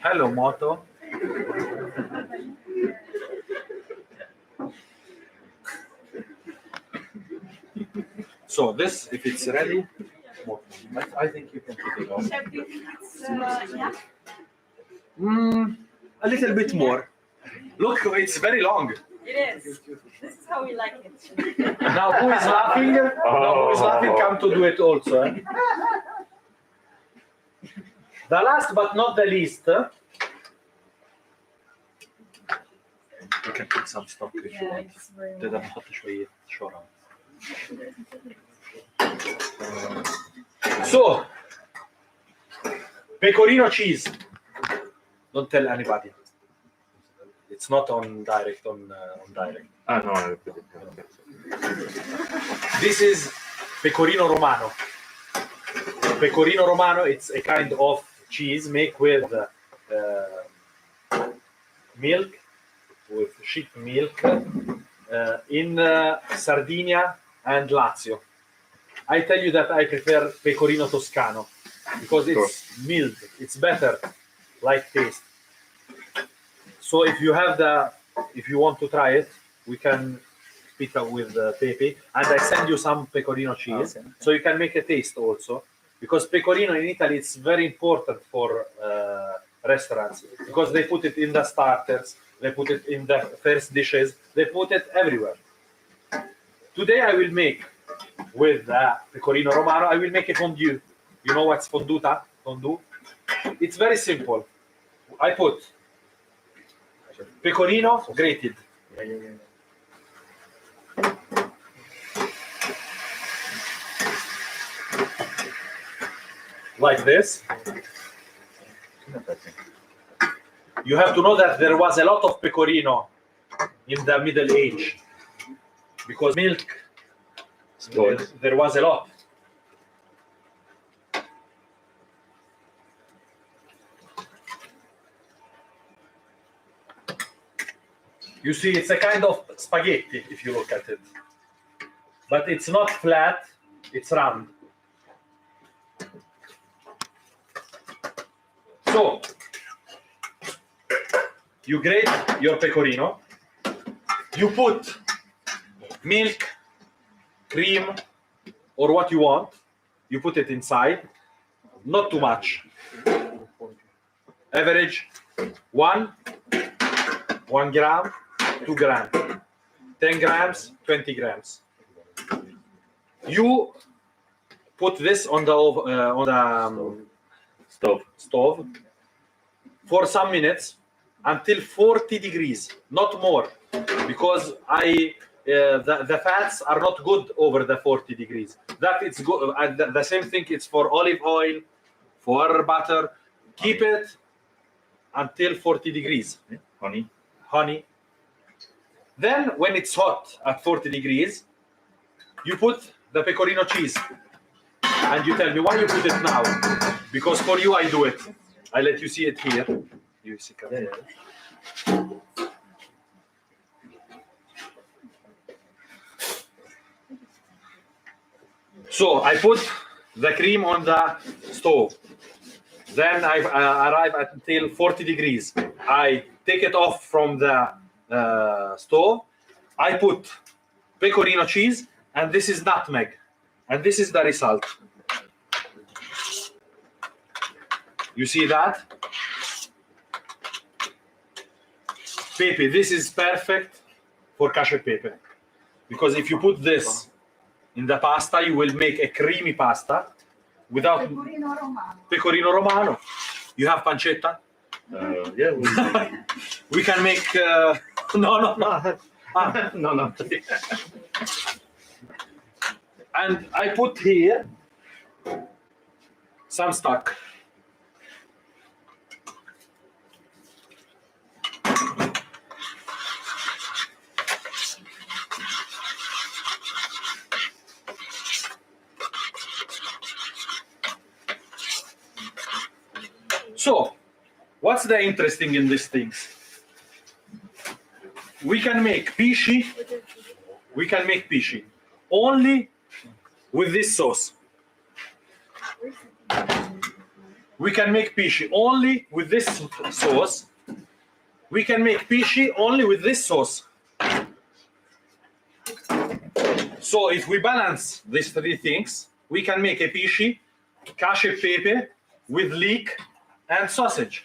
Hello, Moto. So this, if it's ready, I think you can take it off. Chef, do you think it's enough? A little bit more. Look, it's very long. It is. This is how we like it. Now who is laughing? Now who is laughing? Come to do it also. Eh? The last but not the least, you can put some stock if you want. it's very تقدر تحط شوية شوربة. So, pecorino cheese. Don't tell anybody. It's not on direct. On direct. Ah, no, I put it. This is pecorino romano. Pecorino romano, it's a kind of cheese made with milk, with sheep milk, in Sardinia and Lazio. I tell you that I prefer pecorino toscano because it's mild, it's better, like taste. So if you want to try it, we can speak up with Pepe, and I send you some pecorino cheese, Okay. so you can make a taste also. Because pecorino in Italy, it's very important for restaurants, because they put it in the starters, they put it in the first dishes, they put it everywhere. Today I will make, with pecorino romano, I will make a fondue. You know what's fonduta? Fondue? It's very simple. I put pecorino grated, like this. You have to know that there was a lot of pecorino in the Middle Age, because milk, there was a lot. You see, it's a kind of spaghetti if you look at it, but it's not flat, it's round. So, you grate your pecorino, you put milk, cream, or what you want, you put it inside, not too much. Average 1 gram, 2 grams, 10 grams, 20 grams. You put this on the stove for some minutes until 40 degrees, not more, because the fats are not good over the 40 degrees. That it's good. The same thing it's for olive oil, for butter. Keep it until 40 degrees. Honey. Then when it's hot at 40 degrees, you put the pecorino cheese. And you tell me why you put it now. Because for you, I do it. I let you see it here. You see, So I put the cream on the stove. Then I arrive until 40 degrees. I take it off from the stove. I put pecorino cheese, and this is nutmeg. And this is the result. You see that? Pepe, this is perfect for cacio e pepe. Because if you put this in the pasta, you will make a creamy pasta without pecorino romano. You have pancetta? Yeah. We can make... No. No. And I put here some stock. So, what's the interesting in these things? We can make pici. We can make pici only with this sauce. We can make pici only with this sauce. We can make pici only with this sauce. So if we balance these three things, we can make a pici, cacio e pepe with leek and sausage.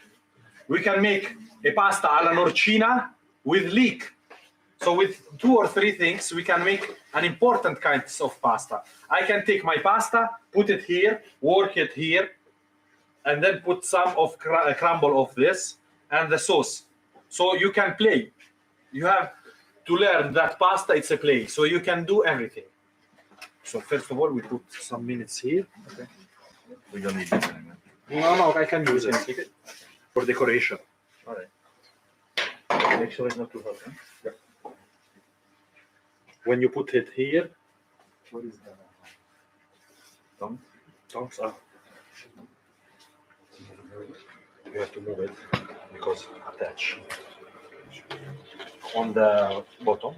We can make a pasta alla norcina with leek. So with 2 or 3 things, we can make an important kinds of pasta. I can take my pasta, put it here, work it here, and then put some of crumble of this and the sauce. So you can play. You have to learn that pasta, it's a play. So you can do everything. So first of all, we put some minutes here. Okay. We don't need it anymore. No, I can use it for decoration. All right. Make sure it's not too hot. Huh? Yeah. When you put it here, What is that? tongs up. You have to move it because attach on the bottom,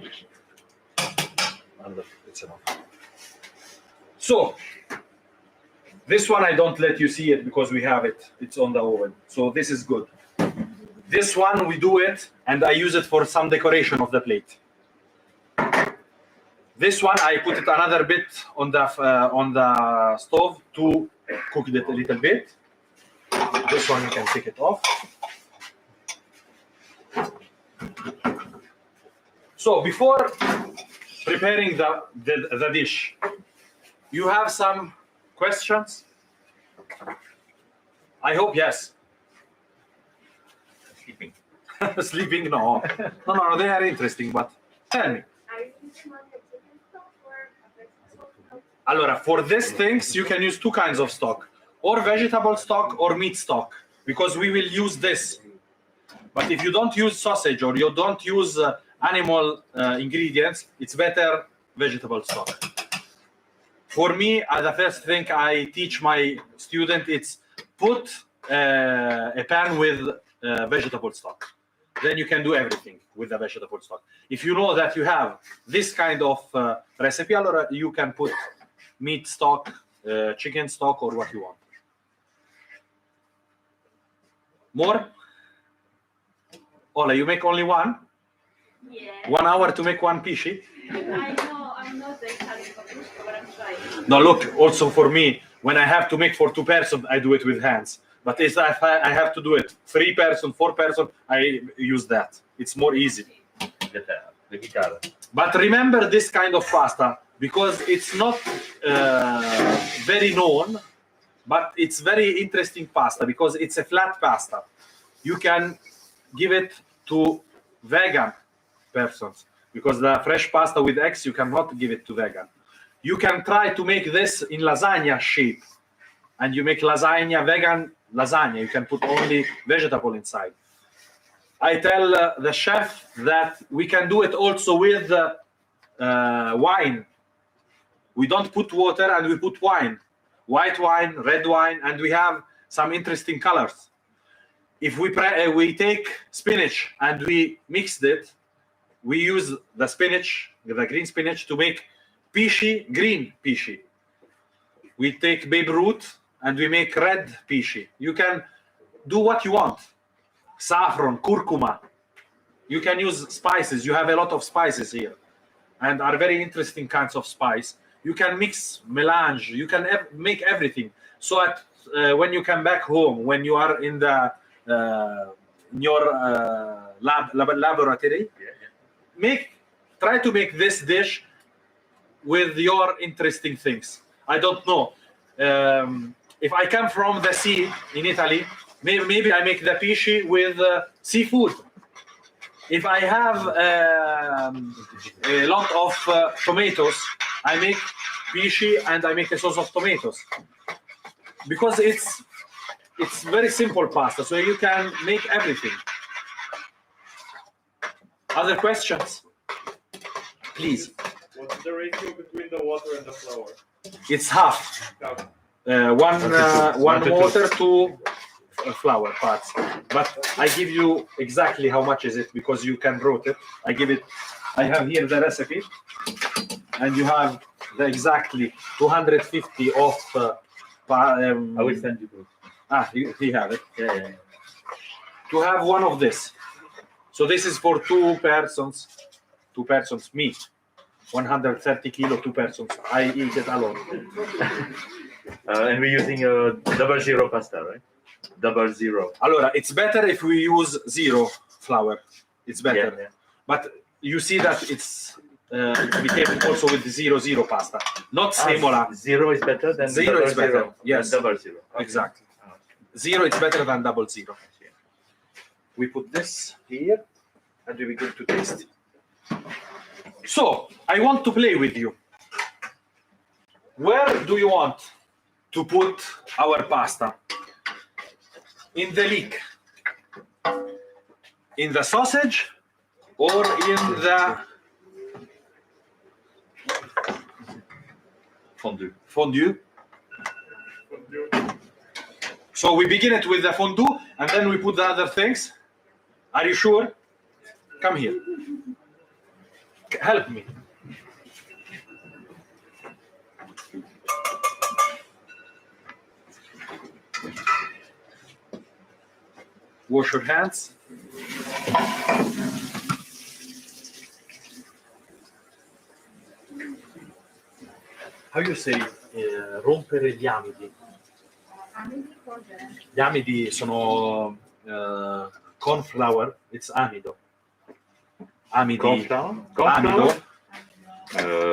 and it's enough. So this one I don't let you see it because we have it. It's on the oven, so this is good. This one we do it, and I use it for some decoration of the plate. This one I put it another bit on the stove to cook it a little bit. This one you can take it off. So before preparing the dish, you have some questions? I hope yes. Sleeping. Sleeping? No, they are interesting, but tell me. Are you using like a chicken stock or a vegetable stock? Allora, for these things, you can use 2 kinds of stock, or vegetable stock or meat stock, because we will use this. But if you don't use sausage or you don't use animal ingredients, it's better vegetable stock. For me, the first thing I teach my student is put a pan with vegetable stock. Then you can do everything with the vegetable stock. If you know that you have this kind of recipe, you can put meat stock, chicken stock, or what you want. More? Ola, you make only one? Yeah. 1 hour to make one pici? I know, I'm not the Italian paprika, but I'm trying. No, look, also for me, when I have to make for 2 persons, I do it with hands. But if I have to do it 3 person, 4 person, I use that. It's more easy. But remember this kind of pasta, because it's not very known, but it's very interesting pasta because it's a flat pasta. You can give it to vegan persons because the fresh pasta with eggs, you cannot give it to vegan. You can try to make this in lasagna shape, and you make lasagna, vegan lasagna. You can put only vegetable inside. I tell the chef that we can do it also with wine. We don't put water and we put wine, white wine, red wine, and we have some interesting colors. If we take spinach and we mixed it, we use the spinach, the green spinach, to make pici, green pici. We take babe root and we make red pici. You can do what you want. Saffron, curcuma. You can use spices. You have a lot of spices here and are very interesting kinds of spice. You can mix, melange. You can make everything. So when you come back home, when you are in the in your laboratory, try to make this dish with your interesting things. I don't know. If I come from the sea in Italy, maybe I make the pici with seafood. If I have a lot of tomatoes, I make pici and I make a sauce of tomatoes. Because it's very simple pasta, so you can make everything. Other questions? Please. What's the ratio between the water and the flour? It's half. One water to flour parts, but I give you exactly how much is it because you can wrote it. I have here the recipe, and you have the exactly 250 of. I will send you both. You have it. Yeah. To have one of this. So this is for two persons. Me. 130 kilo, 2 persons. I eat it alone. And we're using 00 pasta, right? 00. Allora, it's better if we use zero flour. It's better. Yeah. But you see that it became also with 00 pasta. Not semola. 0 is better than Zero is better. zero. Yes. Than 00. Okay. Exactly. 0 is better than 00. We put this here and we begin to taste. So, I want to play with you. Where do you want to put our pasta? In the leek? In the sausage? Or in the fondue? So we begin it with the fondue and then we put the other things. Are you sure? Come here. Help me. Wash your hands. How you say rompere gli amidi? Gli amidi sono corn flour, it's amido. Amidi. Corn flour? Amido.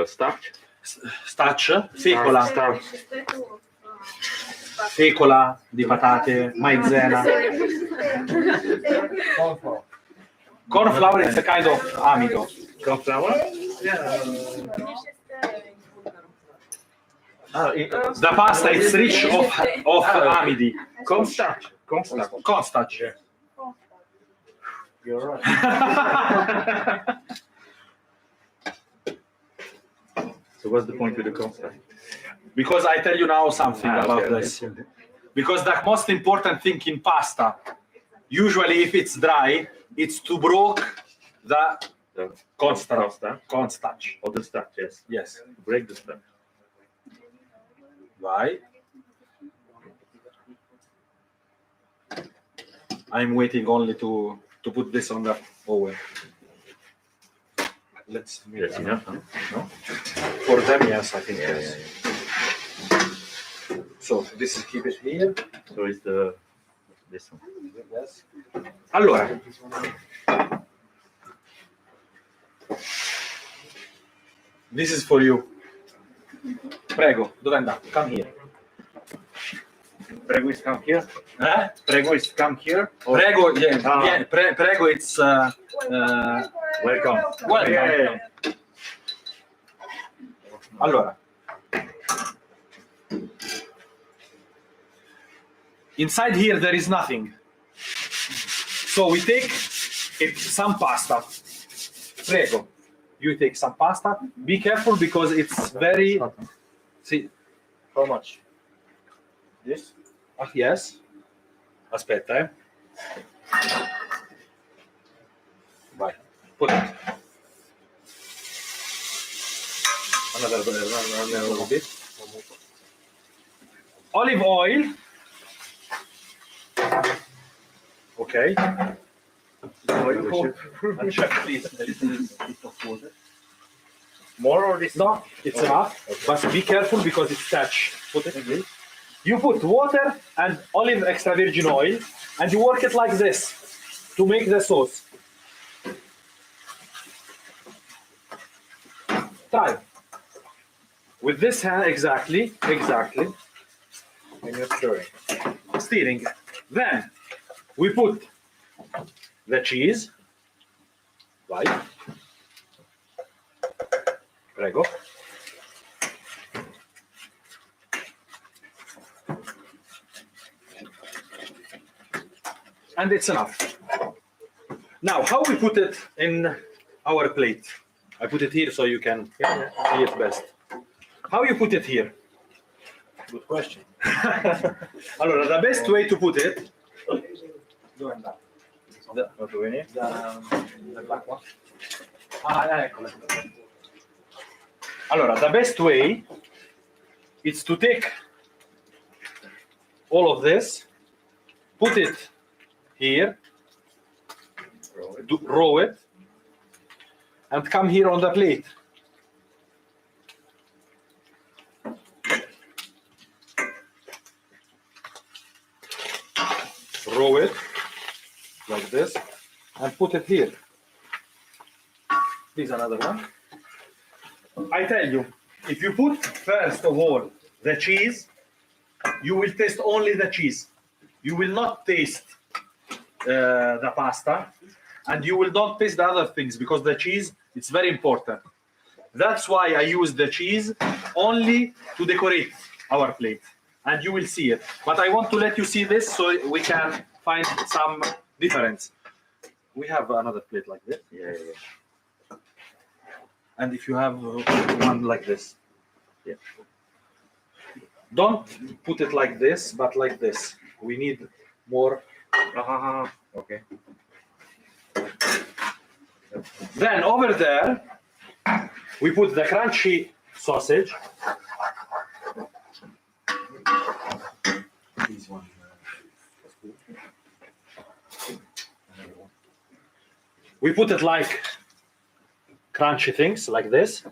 Starch? Starch, fecola. Starch. Fecola di patate, maizena. Corn flour is a kind of amido. Corn flour? The pasta is rich of amidi. Corn starch. Corn starch. You're right. So what's the point with the corn starch? Because I tell you now something about okay. this. Because the most important thing in pasta, usually if it's dry, it's to break the corn starch. Or the starch, yes. Yes. Break the starch. Why? I'm waiting only to put this on the oven. Let's Yes, enough, huh? No? For them, yes, I think yes. So this is keep it here. So it's this one. Yes. Allora. This is for you. Prego, dove è andato? Come here. Prego is come here. Prego is come here. Prego, yeah, prego, it's Welcome. welcome. Yeah. Allora. Inside here there is nothing. So we take some pasta. Prego. You take some pasta. Be careful because it's very. See. How much? This? Yes. Aspetta, Vai. Put it. Another bit. Olive oil. Okay. And chef, please, a little bit of water. More or this? No, it's enough. But be careful because it's touch. Put it. You put water and olive extra virgin oil, and you work it like this to make the sauce. Try. With this hand, exactly. And you're stirring. Stirring. Then we put the cheese. Right. Prego. And it's enough. Now, how we put it in our plate? I put it here so you can see it best. How you put it here? Good question. Allora, the best way to put it Dove è andato? What do we need? Dell'acqua? Ah, eccola. Allora, the best way is to take all of this, put it here, roll it, and come here on the plate. Roll it like this and put it here. Here's another one. I tell you, if you put first of all the cheese, you will taste only the cheese. You will not taste the pasta, and you will not taste the other things because the cheese, it's very important. That's why I use the cheese only to decorate our plate, and you will see it. But I want to let you see this so we can find some difference. We have another plate like this. Yeah. And if you have one like this, yeah. Don't put it like this, but like this. We need more. Okay. Then over there, we put the crunchy sausage. This one. We put it like crunchy things like this.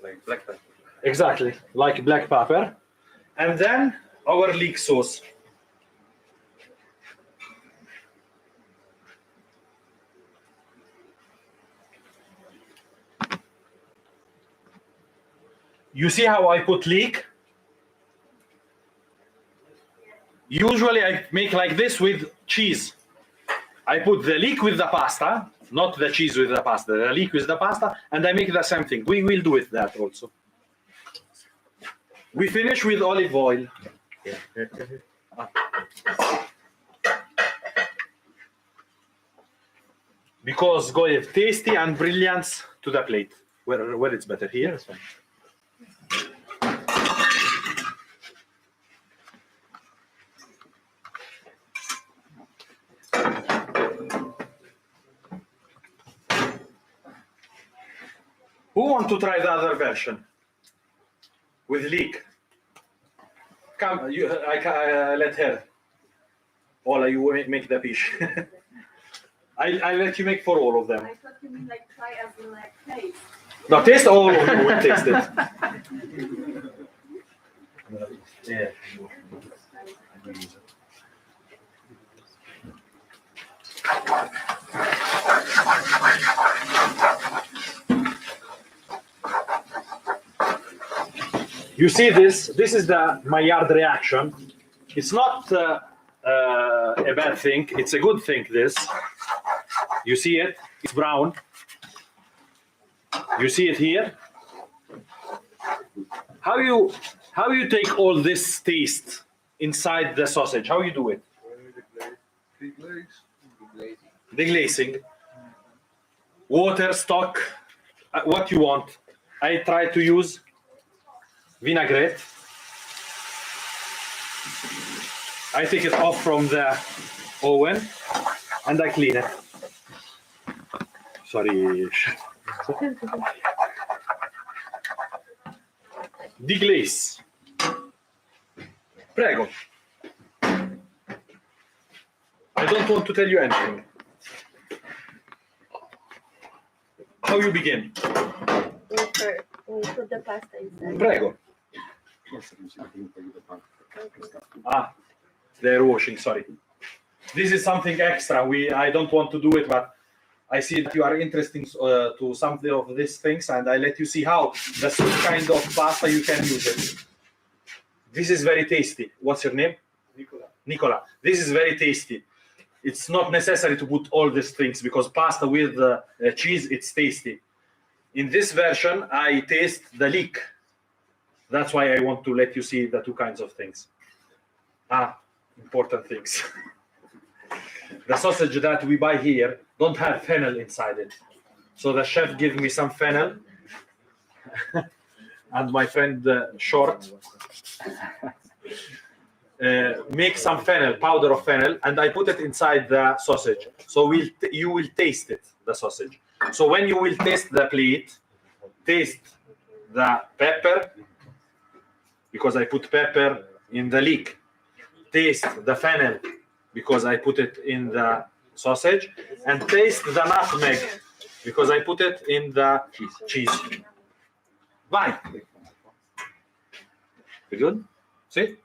Like black pepper. Exactly, like black pepper. And then our leek sauce. You see how I put leek? Usually I make like this with cheese. I put the leek with the pasta, not the cheese with the pasta, the leek with the pasta, and I make the same thing. We will do it that also. We finish with olive oil. Because go tasty and brilliance to the plate. Where it's better here. Who want to try the other version with leek? Come, I let her. Ola, you make the piece. I let you make for all of them. I thought you mean like try as in like taste. No, taste all of you will taste it. Yeah. You see this? This is the Maillard reaction. It's not a bad thing. It's a good thing, this. You see it? It's brown. You see it here? How you take all this taste inside the sausage? How you do it? Deglazing. Water, stock, what you want. I try to use vinaigrette. I take it off from the oven and I clean it. Sorry. Deglaze. Prego. I don't want to tell you anything. How you begin? We put the pasta inside. Prego. Ah, they're washing, sorry. This is something extra. I don't want to do it, but I see that you are interested to some of these things, and I let you see how the same kind of pasta you can use it. This is very tasty. What's your name? Nicola. This is very tasty. It's not necessary to put all these things because pasta with cheese, it's tasty. In this version, I taste the leek. That's why I want to let you see the two kinds of things. Important things. The sausage that we buy here don't have fennel inside it. So the chef gave me some fennel and my friend Short make some fennel, powder of fennel, and I put it inside the sausage. So you will taste it, the sausage. So when you will taste the plate, taste the pepper, because I put pepper in the leek. Taste the fennel, because I put it in the sausage, and taste the nutmeg, because I put it in the cheese. Vai. We good? See?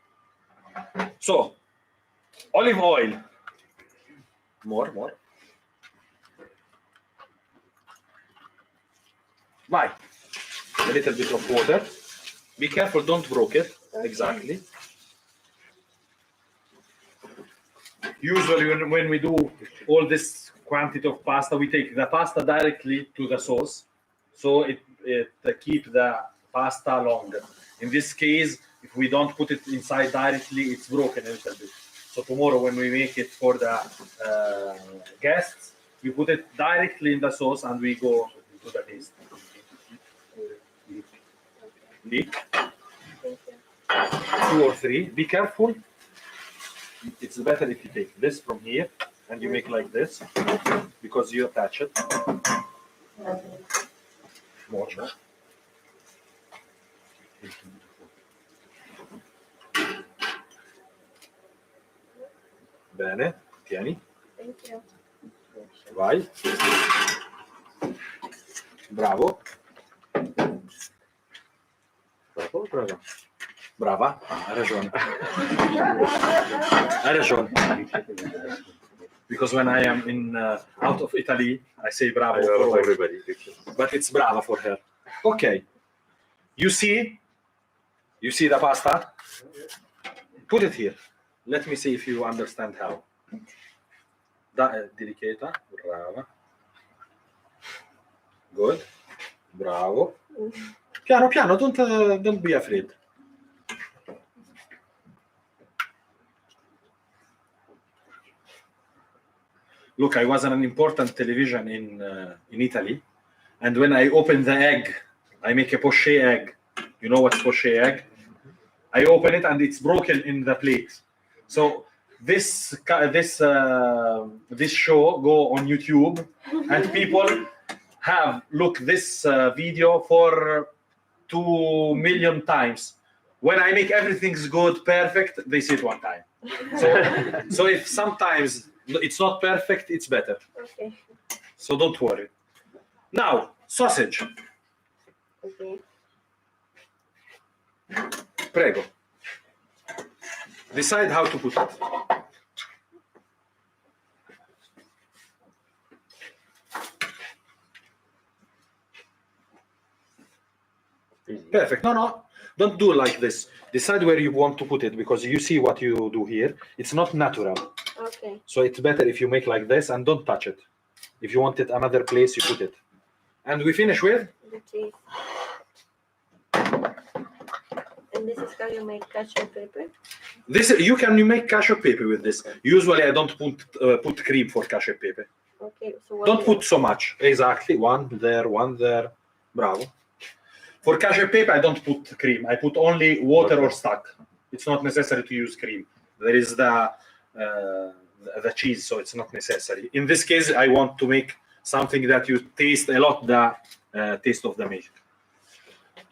So, olive oil. More. Vai. A little bit of water. Be careful, don't break it. Okay. Exactly. Usually when we do all this quantity of pasta, we take the pasta directly to the sauce, so it keep the pasta longer. In this case, if we don't put it inside directly, it's broken a little bit. So tomorrow when we make it for the guests, we put it directly in the sauce and we go to the taste. Leek. 2 or 3. Be careful. It's better if you take this from here and you make like this, because you attach it. More. Bene, tieni. Thank you. Vai. Bravo. Bravo. Brava. Hai ragione. Hai ragione. Because when I am in out of Italy, I say bravo for everybody. But it's brava for her. Okay. You see the pasta? Put it here. Let me see if you understand how. Delicata. Brava. Good. Bravo. Piano piano, don't be afraid. Look, I was on an important television in Italy, and when I open the egg, I make a poché egg. You know what's poché egg? I open it and it's broken in the plate. So this show go on YouTube, and people have looked this video for 2 million times. When I make everything's good, perfect, they see it one time. So if sometimes it's not perfect, it's better. Okay. So don't worry. Now, sausage. Okay. Prego. Decide how to put it. Perfect. No. Don't do like this. Decide where you want to put it, because you see what you do here. It's not natural. Okay. So it's better if you make like this and don't touch it. If you want it another place, you put it. And we finish with? The cheese. And this is how you make cashew pepper? This you make cashew pepe with this. Usually I don't put cream for cashew pepe. Okay. So what Don't put so much. Exactly. One there. Bravo. For cashew pepe, I don't put cream. I put only water or stock. It's not necessary to use cream. There is the cheese, so it's not necessary. In this case, I want to make something that you taste a lot the taste of the milk.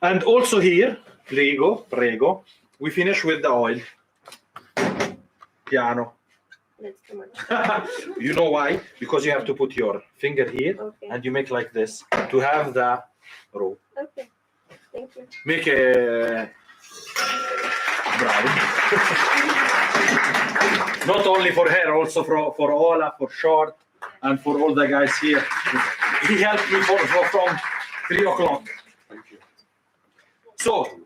And also here, prego, we finish with the oil. Piano. That's too much. You know why? Because you have to put your finger here, Okay. and you make like this to have the roux. Okay. Thank you. Make a bravo. Not only for her, also for Ola, for Short, and for all the guys here. He helped me from 3 o'clock. So,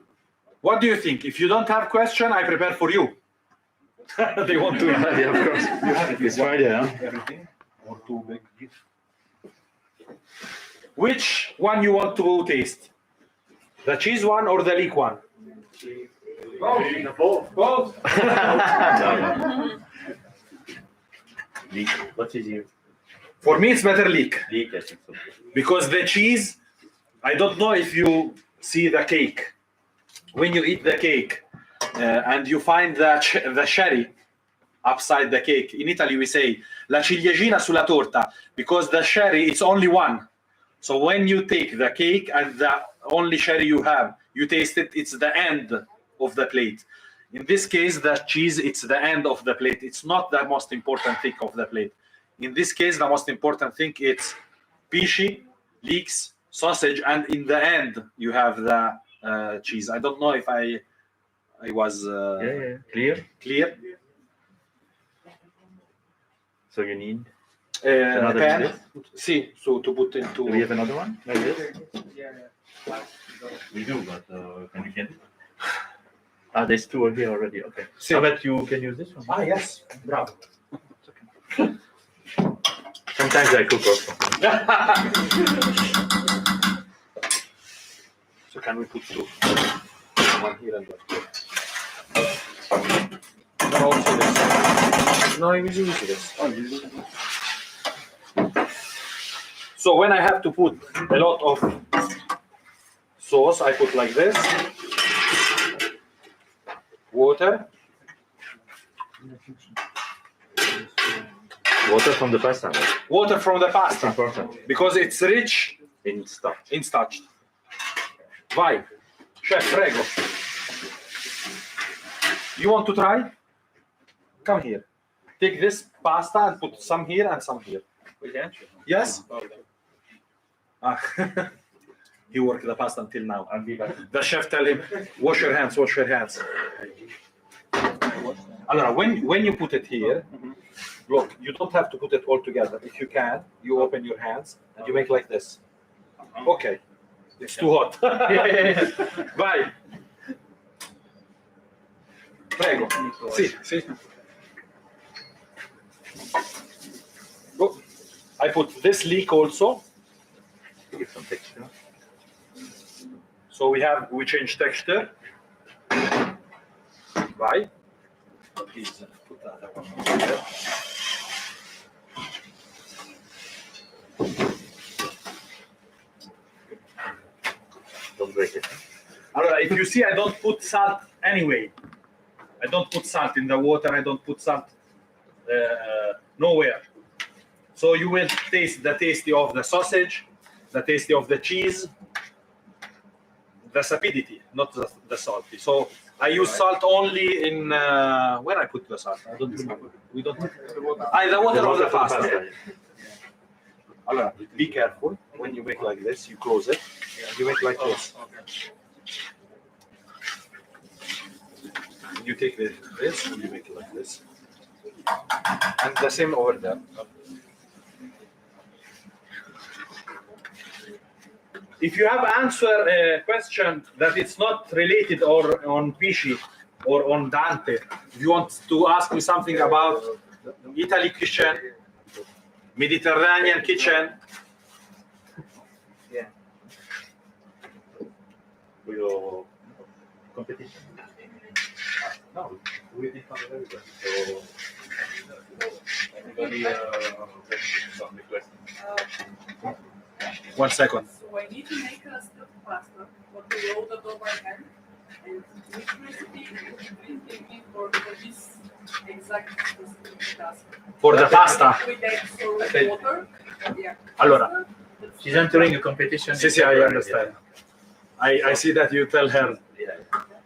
what do you think? If you don't have question, I prepare for you. They want to. Yeah, of course. You have it. It's Friday, huh? Everything or too big. Which one you want to taste? The cheese one or the leek one? Both. Leek. What is you? For me, it's better leek. Leek, I think so. Because the cheese, I don't know if you see the cake. when you eat the cake and you find the cherry upside the cake, in Italy we say la ciliegina sulla torta, because the cherry it's only one. So when you take the cake and the only cherry you have, you taste it, it's the end of the plate. In this case, the cheese, it's the end of the plate. It's not the most important thing of the plate. In this case, the most important thing it's Pici, leeks, sausage, and in the end, you have the cheese. I don't know if I was clear. So you need Another pan? pan? Sì, so to put into. Do we have another one like this? We do, but can we get it? Ah, there's two here already. Okay. Sì. How about you can use this one? Ah, yes. Bravo. Sometimes I cook also. So can we put two? One here and one here. No, also this. No, I usually use this. Oh, usually. So when I have to put a lot of sauce, I put like this. Water. Water from the pasta. Water from the pasta. Important. Because it's rich In starch. in starch. Vai. Chef, prego. You want to try? Come here. Take this pasta and put some here and some here. Yes? Ah. He worked the pasta until now. I'll be back. The chef tell him, wash your hands, wash your hands. Allora, when you put it here, look, you don't have to put it all together. If you can, you open your hands and you make like this. Okay. It's too hot. Vai. Prego. Sì, sì. Oh, I put this leek also. Give some texture. So we change texture. Vai. Please put that one here. Don't break it. Allora, if you see, I don't put salt anyway. I don't put salt in the water. I don't put salt nowhere. So you will taste the tasty of the sausage, the tasty of the cheese, the sapidity, not the salty. So I use salt only in where I put the salt. I don't remember. We don't. The water of the pasta. Allora, be careful when you make like this. You close it. And you make like this. You take this, and you make it like this. And the same over there. If you have answer a question that it's not related or on Pici or on Dante, if you want to ask me something about Italy kitchen, Mediterranean kitchen. Yeah. For your competition? No, we did not very well. So everybody some request. 1 second. So I need to make a stuffed pasta, but to roll the dough by hand. And which recipe would you be thinking for this exact specific task? For the pasta. With extra water. Yeah. Allora. She's entering a competition. Sì, I understand. I see that you tell her.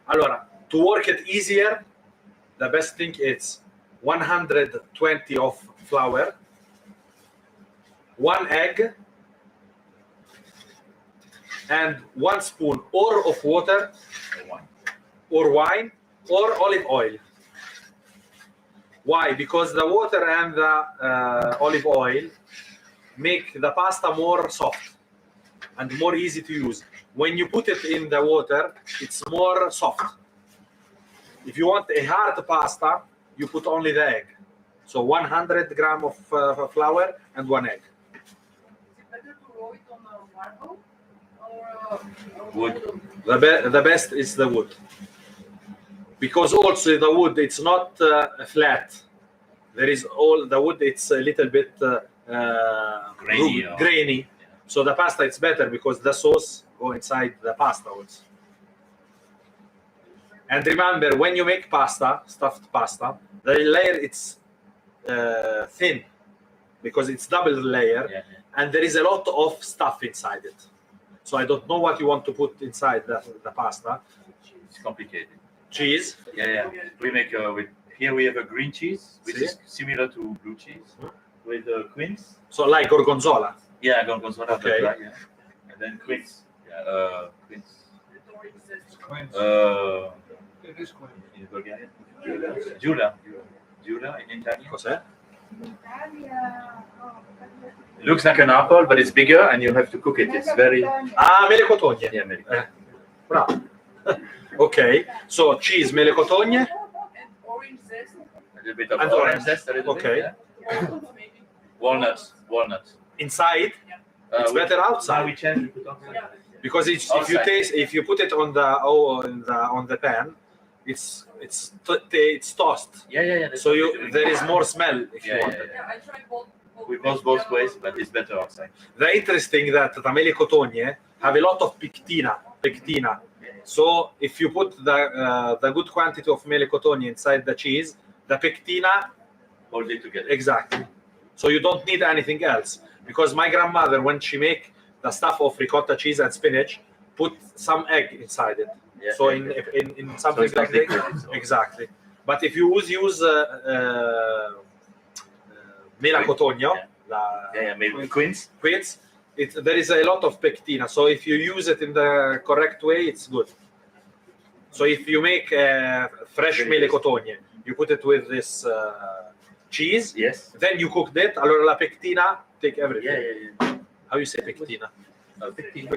Allora, to work it easier, the best thing is 120 of flour, 1 egg, and 1 spoon or of water, or wine, or olive oil. Why? Because the water and the olive oil make the pasta more soft and more easy to use. When you put it in the water, it's more soft. If you want a hard pasta, you put only the egg. So 100 grams of flour and 1 egg. Is it better to roll it on a marble or Wood. The best is the wood. Because also the wood, it's not flat. There is all the wood, it's a little bit grainy. So the pasta it's better because the sauce go inside the pasta also. And remember, when you make pasta, stuffed pasta, the layer it's thin because it's double layer, Yeah. and there is a lot of stuff inside it. So I don't know what you want to put inside the pasta. It's complicated. Cheese. Yeah. We make here we have a green cheese, which See? is similar to blue cheese, with quince. So like gorgonzola. Yeah, gorgonzola. Okay. That's right, yeah. And then quince. Yeah, quince. It is quite. In Bulgarian. Giulia in Italian. Cos'è? It looks like an apple, but it's bigger, and you have to cook it. It's very Mele cotogne. yeah, American. Bravo. Okay, so cheese, mele cotogne. And orange zest. A little bit of And orange orange. zest, a little Okay. bit. Yeah. Maybe. Walnuts. Inside, it's better Now outside we change. We put outside. because if you Outside. if you put it on the pan, it's tossed. Yeah. So there is more smell if you Yeah, want yeah, it. Yeah, I tried both. We goes both ways, but it's better outside. The interesting that the mele cotogne have a lot of pectina. So if you put the good quantity of mele cotogne inside the cheese, the pectina Hold it together. exactly. So you don't need anything else. Because my grandmother, when she make the stuff of ricotta cheese and spinach, put some egg inside it. Yeah, So yeah, in something it's like not that, liquid, so. exactly. But if you use mela cotogno, Yeah, maybe quince. quince, there is a lot of pectina. So if you use it in the correct way, it's good. So if you make fresh Very mele tasty. cotogne, you put it with this cheese, Yes. then you cooked it. Allora la pectina take everything. Yeah. How you say pectina? Pectina.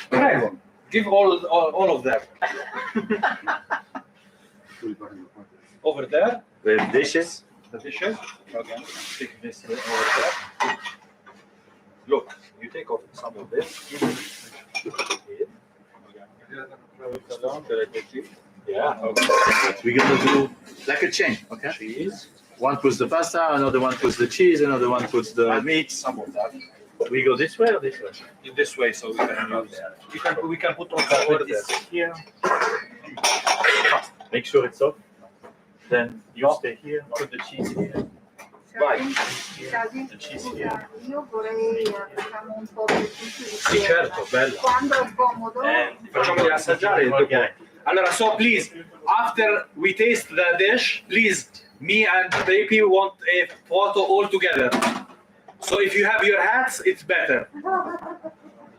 Prego. Give all of them. Over there, We have dishes. the dishes. Okay. Take this over there. Look, you take off some of this. Yeah. Okay. We're gonna do like a chain. Okay. Cheese. One puts the pasta, another one puts the cheese, another one puts the And meat. some of that We go this way or this way? in this way, so we can use. We can put on the Put order. this here. Make sure it's off. Then you stay here. Put the cheese here. Vai. The cheese here. Io vorrei facciamo un po' di tutti Sì, insieme. certo, bello. Quando è comodo, And Facciamoli assaggiare. Allora, so please, after we taste the dish, please, me and Baby want a photo all together. So if you have your hats, it's better.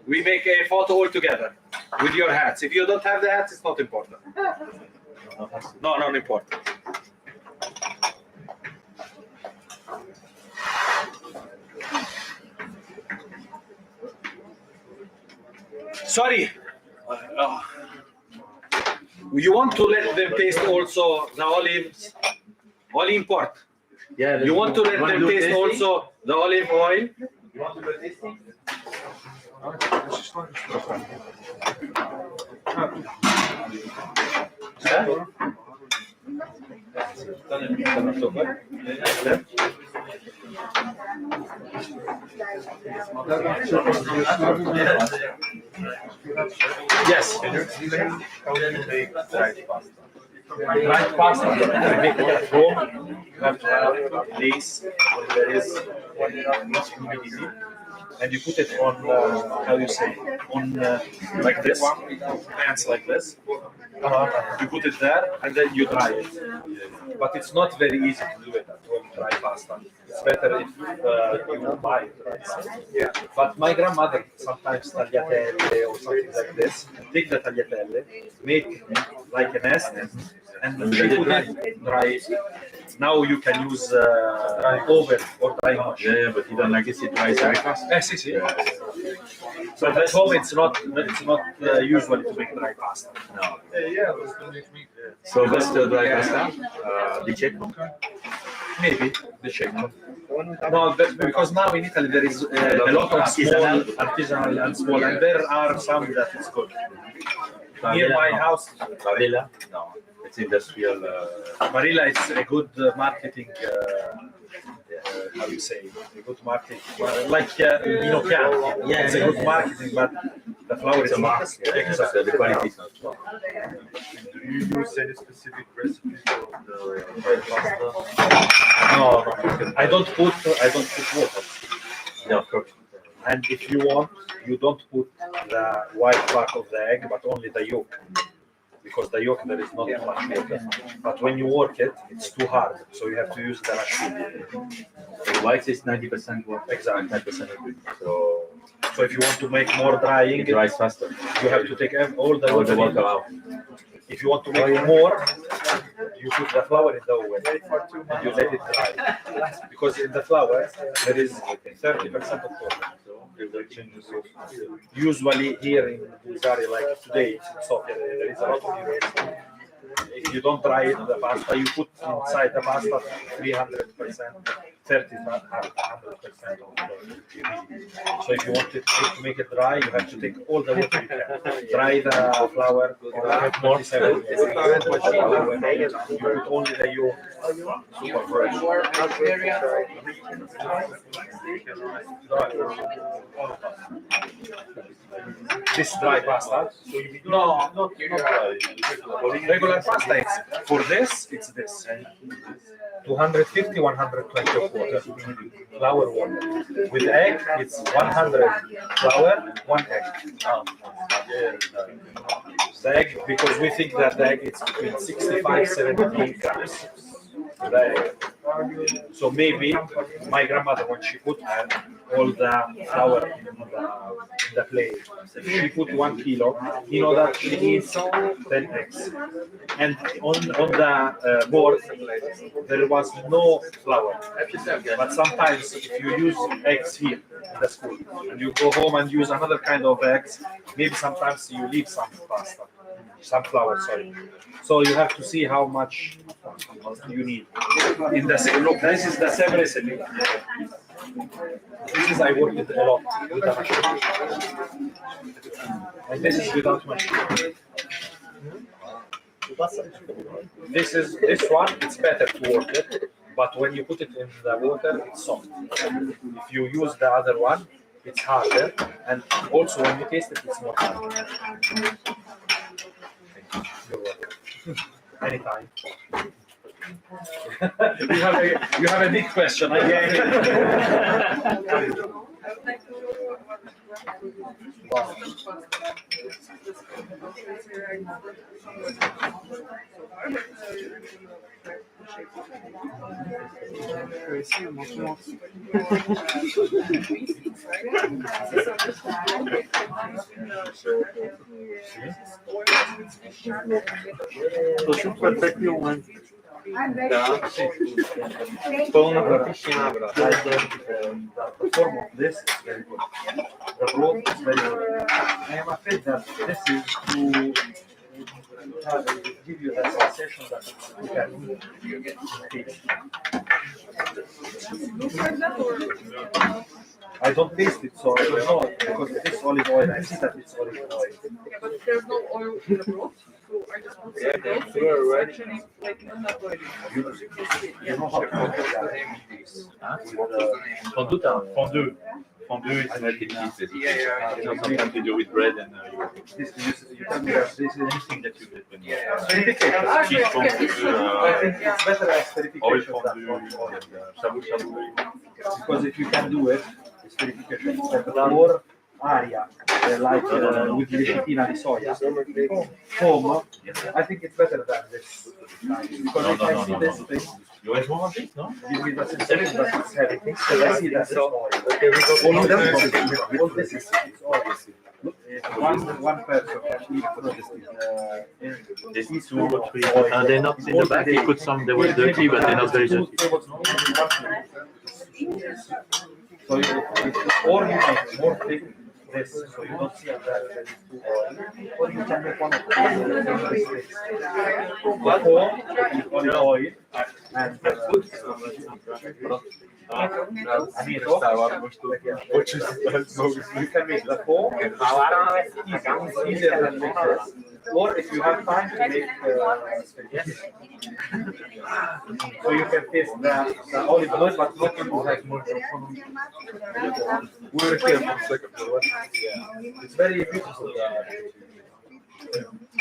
We make a photo all together with your hats. If you don't have the hats, it's not important. No, non important. Sorry. You want to let them taste also the olives? Olive import. yeah. You want to let them taste also the olive oil? You want to do tasting? Yes. How do you make dried pasta? Dried pasta, I make it at home. You have to have leeks, there is humidity, and you put it on, how you say, on like this, pans like this. You put it there, and then you dry it. But it's not very easy to do it at home, dry pasta. It's better if you buy it. Yeah. But my grandmother sometimes tagliatelle or something like this. Take the tagliatelle, make like a nest, and then she put it dry. Now you can use oven or dry mush. Yeah, but you don't like this. It dries very fast. Sì, sì. So at home it's not usual to make dry pasta. No. Yeah, that's gonna make me. So best dry pasta. Di cecco. Maybe the shaker. No, because now in Italy there is a lot of small artisanal and small, and there are some that is good. Near my house, Barilla? No. It's industrial. Marilla, it's a good marketing. How you say? A good marketing, like Vino Chianti. Yeah, it's a good marketing, but the flour It's is a not. mask. Yeah, Exactly. the quality is not strong. you use any specific recipe for the fried pasta? No, I don't put water. Yeah, of course. And if you want, you don't put the white part of the egg, but only the yolk. Because the yolk there is not much water. But when you work it, it's too hard. So you have to use the machine. The white is 90% water. Exactly. 10% liquid. So if you want to make more drying, It dries faster. you have to take all the All the water water out. If you want to make more, you put the flour in the oven and you let it dry. Because in the flour there is 30% of water. Usually here in Bulgaria, like today in Sofia, there is a lot of humidity. If you don't dry it, the pasta, you put inside the pasta 300%, 100% of the humidity. So if you want it to make it dry, you have to take all the water you can. Dry the flour, more 27. You put only the yolk, super fresh. This dry pasta. No, not dry. Regular pasta is for this. It's this. 250, 120 of water. Flour water. With egg, it's 100 flour, 1 egg. The egg, because we think that the egg is between 65, 70 grams. The egg. So maybe my grandmother, when she put all the flour in the plate, she put 1 kilo, you know that she needs 10 eggs. And on the board, there was no flour. But sometimes if you use eggs here in the school, and you go home and use another kind of eggs, maybe sometimes you leave some pasta, some flour, sorry. So you have to see how much you need. In the look, this is the same recipe. This is I worked it a lot with the machine. And this is without machine. This one, it's better to work it, but when you put it in the water, it's soft. If you use the other one, it's harder, and also when you taste it, it's more hard. You're welcome. Anytime. you have a big question. I would like to To super peklo one. Pełna praktycznie the form of this is very good. The broth is very good. I am afraid that this is to give you the sensation that you can taste. I don't taste it, so I don't know, because this olive oil, I see that it's olive oil. Yeah, but there's no oil in the broth, so I just put some broth. It's actually like not oily. You know how to cook that? Fondue. Fondue is made in pieces. You know, sometimes you do with bread and You tell me that this is anything that you get when you verification. cheese fondue, I think it's better as oil verification than fondue, oil. shabu shabu. Because if you can do it, it's verification. Or aria, like with lecittina di soia. Foam, I think it's better than this. Because if I see this thing, You always want this, no? give me the sensation that it's heavy. So I see that it's oil. All this is oil. One person can eat This is 2 or 3. They're not in the back. You put some, they were dirty, but they're not very dirty. So or you make more thick this, so you don't see that there is too oil. Or you can make one of these. Olive oil and you can make the foam. It's easier than make this. Or if you have time to make so you can taste the olive oil, but not to have more. We're here for a second. It's very beautiful. I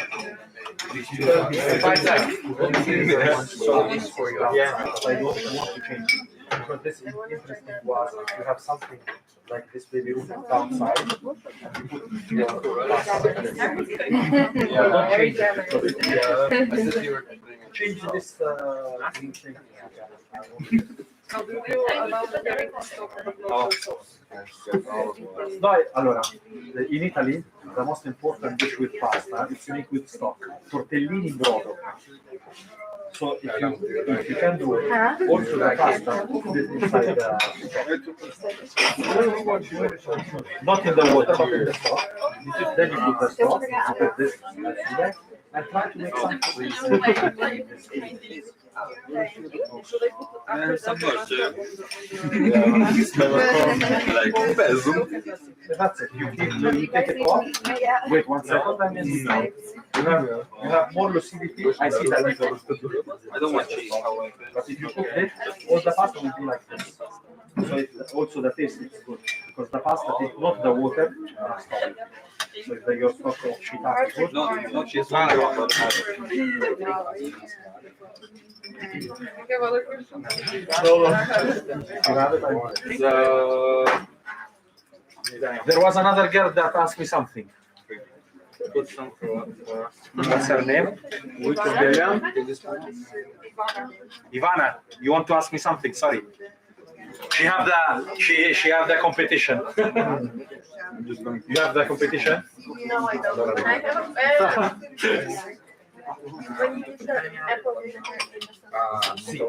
don't want to change it. Because this is interesting was you have something like this baby root outside and you put your pasta. Don't change it because change this green thing. So do you allow the dairy to stop the local sauce? No, allora, in Italy, the most important dish with pasta is to make with stock. Tortellini in brodo. So if you can do it, also the pasta, put it inside the stock. Not in the water, but in the stock. Then you put the stock, you put this, and try to make something. Should I put after Some that more, That's it. You take it off. Wait 1 second. And you have more lucidity. I see that. I don't want cheese. But if you cook it, all the pasta will be like this. So also the taste is good because the pasta is not the water. So if your stock of shiitake is good. No cheese. Okay, well, if you're There was another girl that asked me something. Put some for What's her name? Which is the Ivana, you want to ask me something? Sorry. She have the competition. You have the competition? No, I don't. I have when you use the apple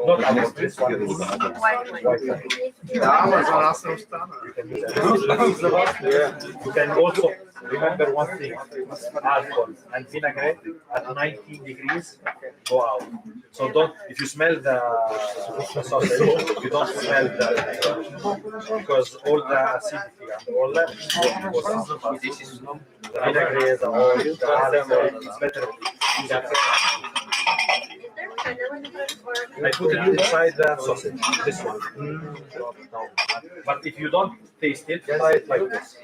not this one. You can also remember one thing: alcohol and vinaigrette at 19 degrees go out. So don't. If you smell the sausage, you don't smell the because all the acidity and all that goes out. The vinaigrette, the oil, the alcohol, it's better. I put it inside the sausage, this one. But if you don't taste it, try it like this.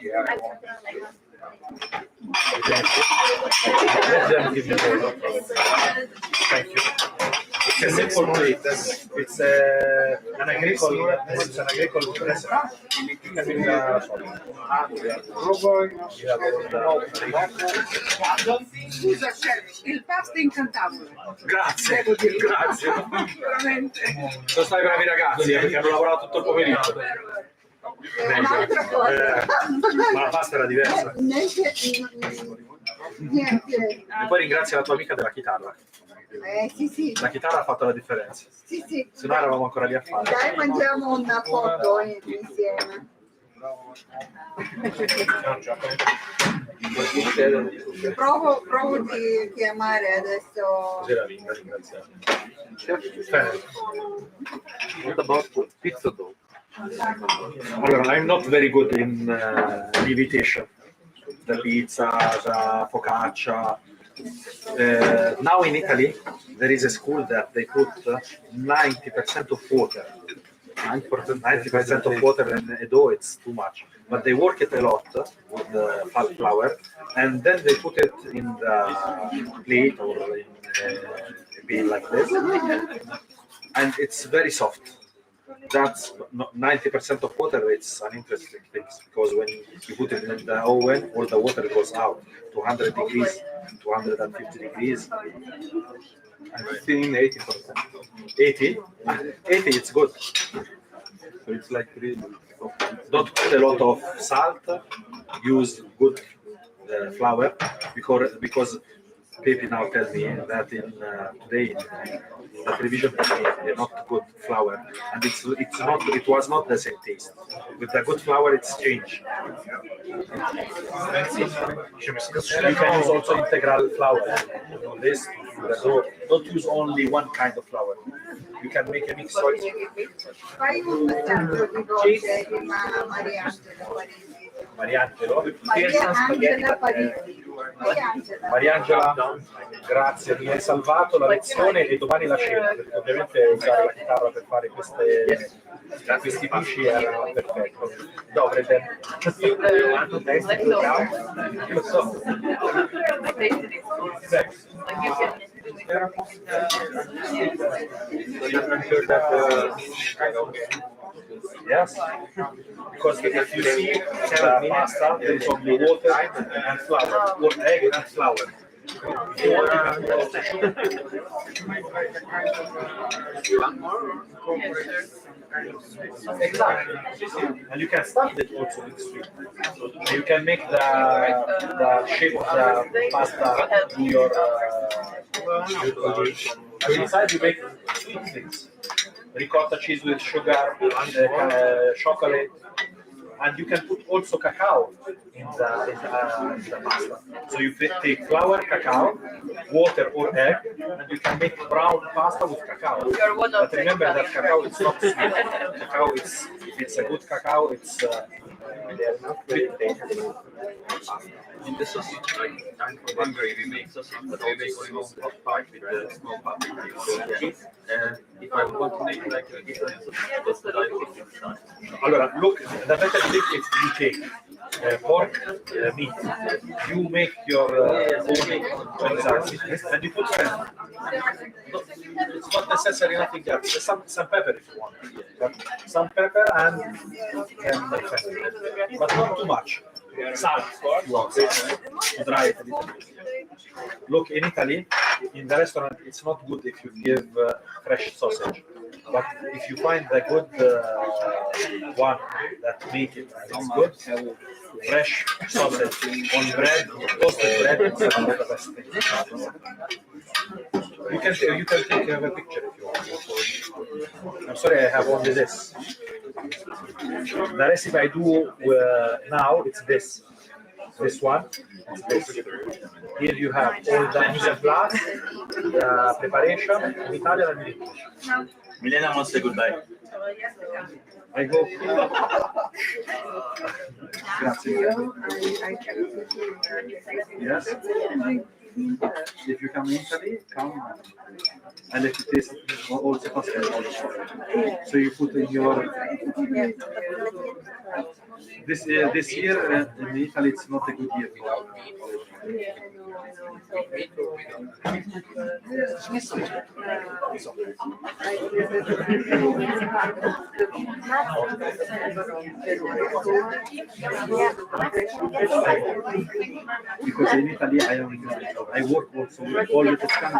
Let them give you more. Thank you. It's a simple plate. It's an agricole recipe. You can do Scusa, chef, il pasto è incantabile. Grazie, grazie. Veramente. Sono stati bravi ragazzi perché hanno lavorato tutto il pomeriggio. Un'altra cosa. Ma la pasta era diversa. Niente. E poi ringrazio la tua amica della chitarra. Sì. La chitarra ha fatto la differenza. Sì. Se no eravamo ancora lì a fare. Dai, mangiamo una foto insieme. Provo di chiamare adesso. Così la ringraziamo. What about pizza dough? Allora, I'm not very good in invitation. The pizza, the focaccia. Now in Italy, there is a school that they put 90% of water. 90% of water in a dough, it's too much. But they work it a lot with the fat flour, and then they put it in the plate or in a bin like this, and it's very soft. That's 90% of water. It's an interesting thing because when you put it in the oven, all the water goes out. 200 degrees, 250 degrees. I've seen 80%. 80? 80, it's good. So it's like really Don't put a lot of salt. Use good flour because Pepe now tells me that in today in the television they're not good flour, and it was not the same taste. With the good flour, it's changed. You can use also integral flour. This, so don't use only one kind of flour. You can make a mix. Fai un messaggio di voce di Mariangela Parisi. Mariangelo. Mariangela Parisi. Mariangela, grazie, mi hai salvato la lezione e domani la cena, perché ovviamente usare la chitarra per fare questi pisci era perfetto. Dove lo so. Yes, because if you see the pasta, there is only water and flour, or egg and flour. If you want, you can also sugar. Exactly, and you can start it also with sweet. You can make the shape of the pasta to your and inside you make sweet things. Ricotta cheese with sugar, chocolate, and you can put also cacao in the pasta. So you take flour, cacao, water or egg, and you can make brown pasta with cacao. But remember that cacao is not sweet. Cacao is, if it's a good cacao, it's In the sausage, I'm from Hungary, we make sausage, but we make only hot part with the small paprika. If I want to make like a different sausage, what's the right thing inside? Allora, look, the better thing is you take pork meat. You make your own exactly, and you put sand. It's not necessary nothing else. Some pepper if you want, but some pepper and but not too much. Salt if you want, dry it a little bit. Look, in Italy, in the restaurant, it's not good if you give fresh sausage. But if you find the good one that make it and it's good, fresh sausage on bread, toasted bread, it's one of the best things. You can take a picture if you want. I'm sorry, I have only this. The recipe I do now, it's this. This one, it's this. Here you have all the mise en place, the preparation in Italian and in English. Milena wants to say goodbye. I hope. Grazie. Yes. If you come in Italy, come and let you taste also pasta. So you put in your this year in Italy it's not a good year. Because in Italy I work also with all the Toscana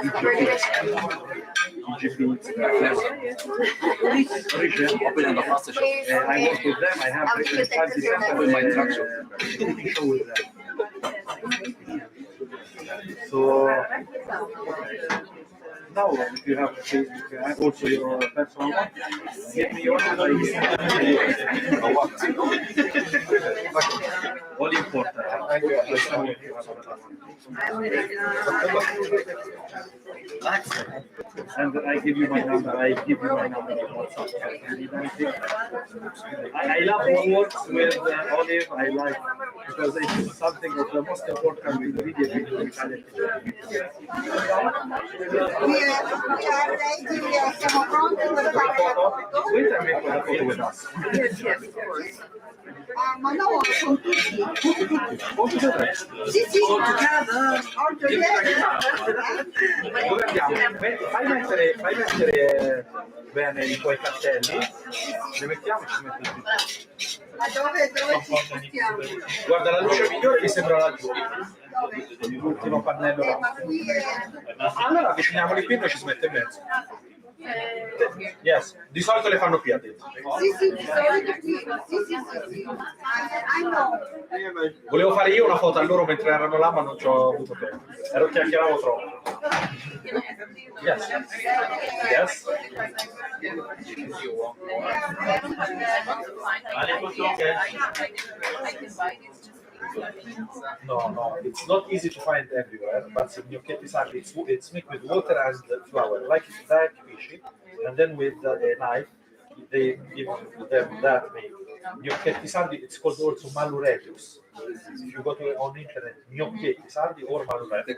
region. Opening the pasta shop. I work with them. I have with my instruction. Show with them. So now, if you have Facebook, also your personal one, give me your all important. And I give you my number. I love what works with olive. I like because it's something of the most important ingredient in Italian kitchen. Siamo pronti per fare la foto? Wait a minute for the photo with us. Yes, of course. Ma no, sono tutti. Sì, all together. Dove andiamo? Fai mettere bene i tuoi cartelli. Li mettiamo, ci mettiamo. Ma dove ci mettiamo? Guarda, la luce migliore mi sembra laggiù. L'ultimo pannello là. Ma qui è... Allora avviciniamoli qui e noi ci si mette in mezzo. Yes, di solito le fanno qui a te. Sì, di solito qui. Sì. I know. Volevo fare io una foto a loro mentre erano là, ma non ci ho avuto tempo. Chiacchieravo troppo. Yes. No, it's not easy to find everywhere, but in gnocchetti sardi it's mixed with water and flour, like Pici, and then with the knife, they give them that make gnocchetti sardi, it's called also maluretus. If you go to on internet, gnocchetti sardi or maluretus. Yeah,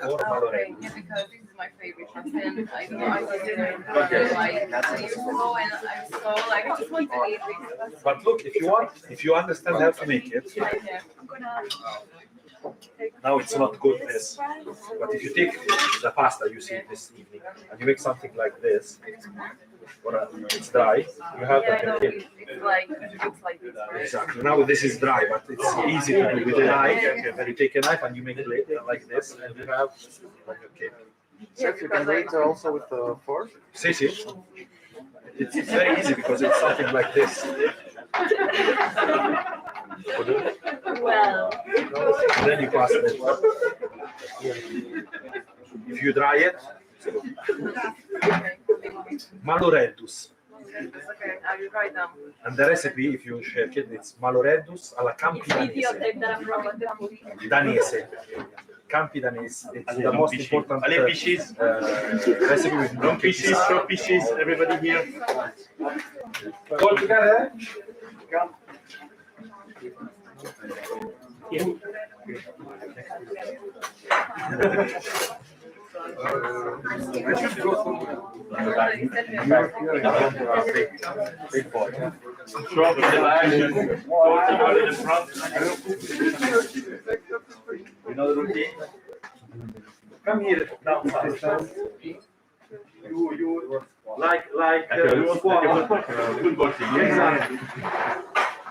because this is my favorite pasta, and I don't know, I was there like 2 years ago, and I'm so like, I just want to eat this. But look, if you understand how to make it, Yeah, I'm gonna now it's not good this, but if you take the pasta you see this evening and you make something like this, or it's dry, you have yeah, I like know, a tip. it's like, it looks like this, right? Exactly. Now this is dry, but it's easy to do with a knife. You take a knife and you make it like this, and you have like a cake. Chef, you can do it also with a fork. See. It's very easy because it's something like this. Well, And then you pass it. If you dry it, maloreddus. okay, I will write down. And the recipe, if you check it, it's maloreddus alla Campi Danese. Danese. Campi Danese. It's the most important Allez, Picis. recipe with Long Picis, short Picis, everybody here. All together? Big boy. Strong with the action. Go in the front. You know the routine? Come here, down fast. You like Football team. exactly.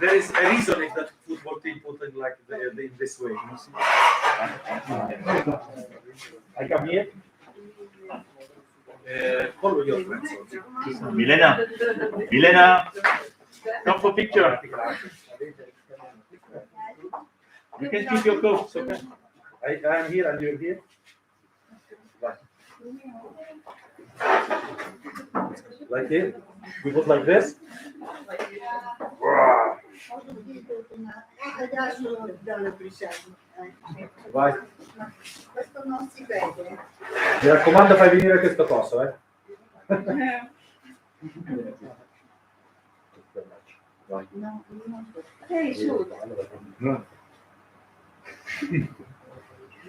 There is a reason if that football team put it like in this way. You see? I come here. Follow your friends. Milena, come for picture. You can keep your clothes, okay? I am here and you're here. Like it? We put like this? Vai. Questo non si vede. Mi raccomando, fai venire questo coso, eh? Vai. Hey, shoot.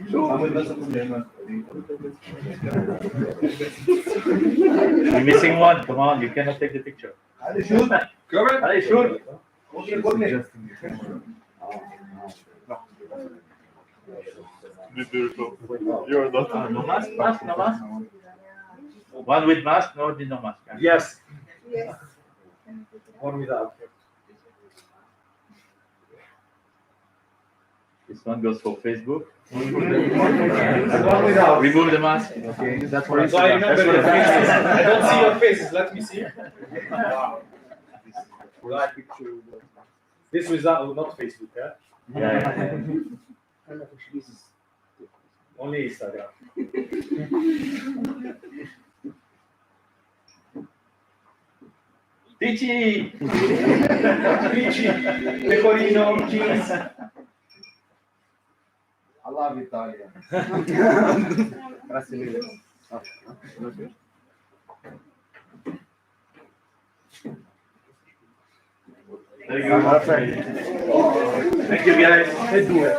You're missing one. Come on, you cannot take the picture. Allez, shoot. Beautiful. You're not. No mask. One with mask, no mask. Yes. Yes. One without. This one goes for Facebook. And one without. Remove the mask. Okay, that's what So I remember your faces. I don't see your faces. Let me see. Wow. This was not Facebook, eh? Yeah. Only Instagram. Pici! Pici, pecorino, cheese. I love Italia. Grazie mille. There you go. Thank you guys. E due.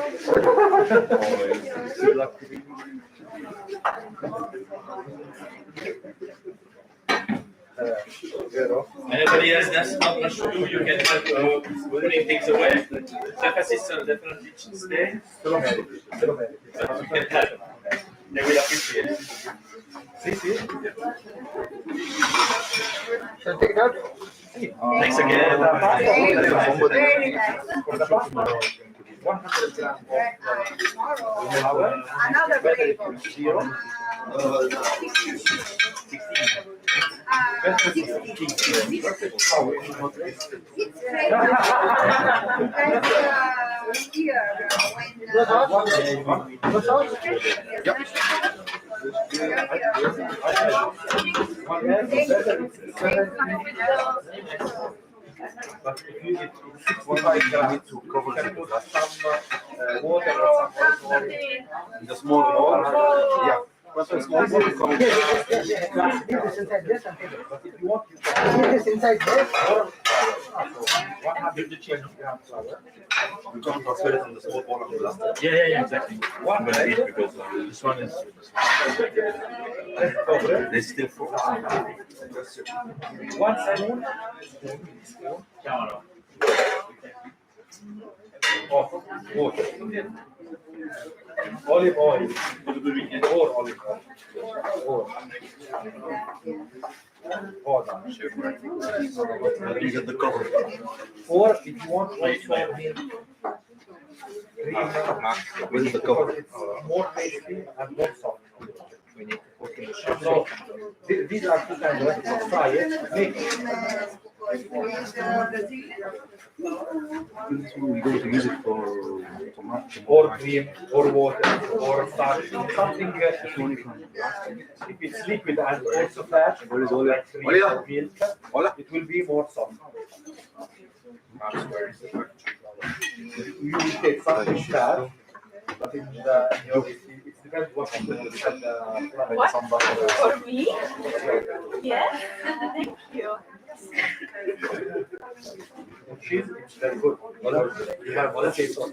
Vero? Anybody else that's not sure you can help putting things away. Chef assistant definitely should stay. Te lo meriti, te lo meriti. But you can help. They will appreciate it. Sì, sì. Thanks again. Very nice. 100 grams Another flavor. 60. It's great. Here, But if you get 65 grams to cover it, put some water or some oil in the small bowl. Yeah. But the small bowl is covered. But if you want, you can. 100 flour. You can't transfer it on the small part of the blaster. Yeah, exactly. I'm gonna eat because this one is. There's still 4. 1 spoon of water. Olive oil or olive oil. Or You get the cover. Or if you want also cream, Where is the cover? it's more tasty and more soft. So these are two kinds of recipes. Try it. Make it. We're going to use it for tomato. Or cream, or water, or starch, something. If it's liquid and also fat, Where is olive? like cream or milk, it will be more soft. You will take something fat, but in the, it depends what you put inside the For me? Yes, thank you. cheese. It's very good. You have the taste of the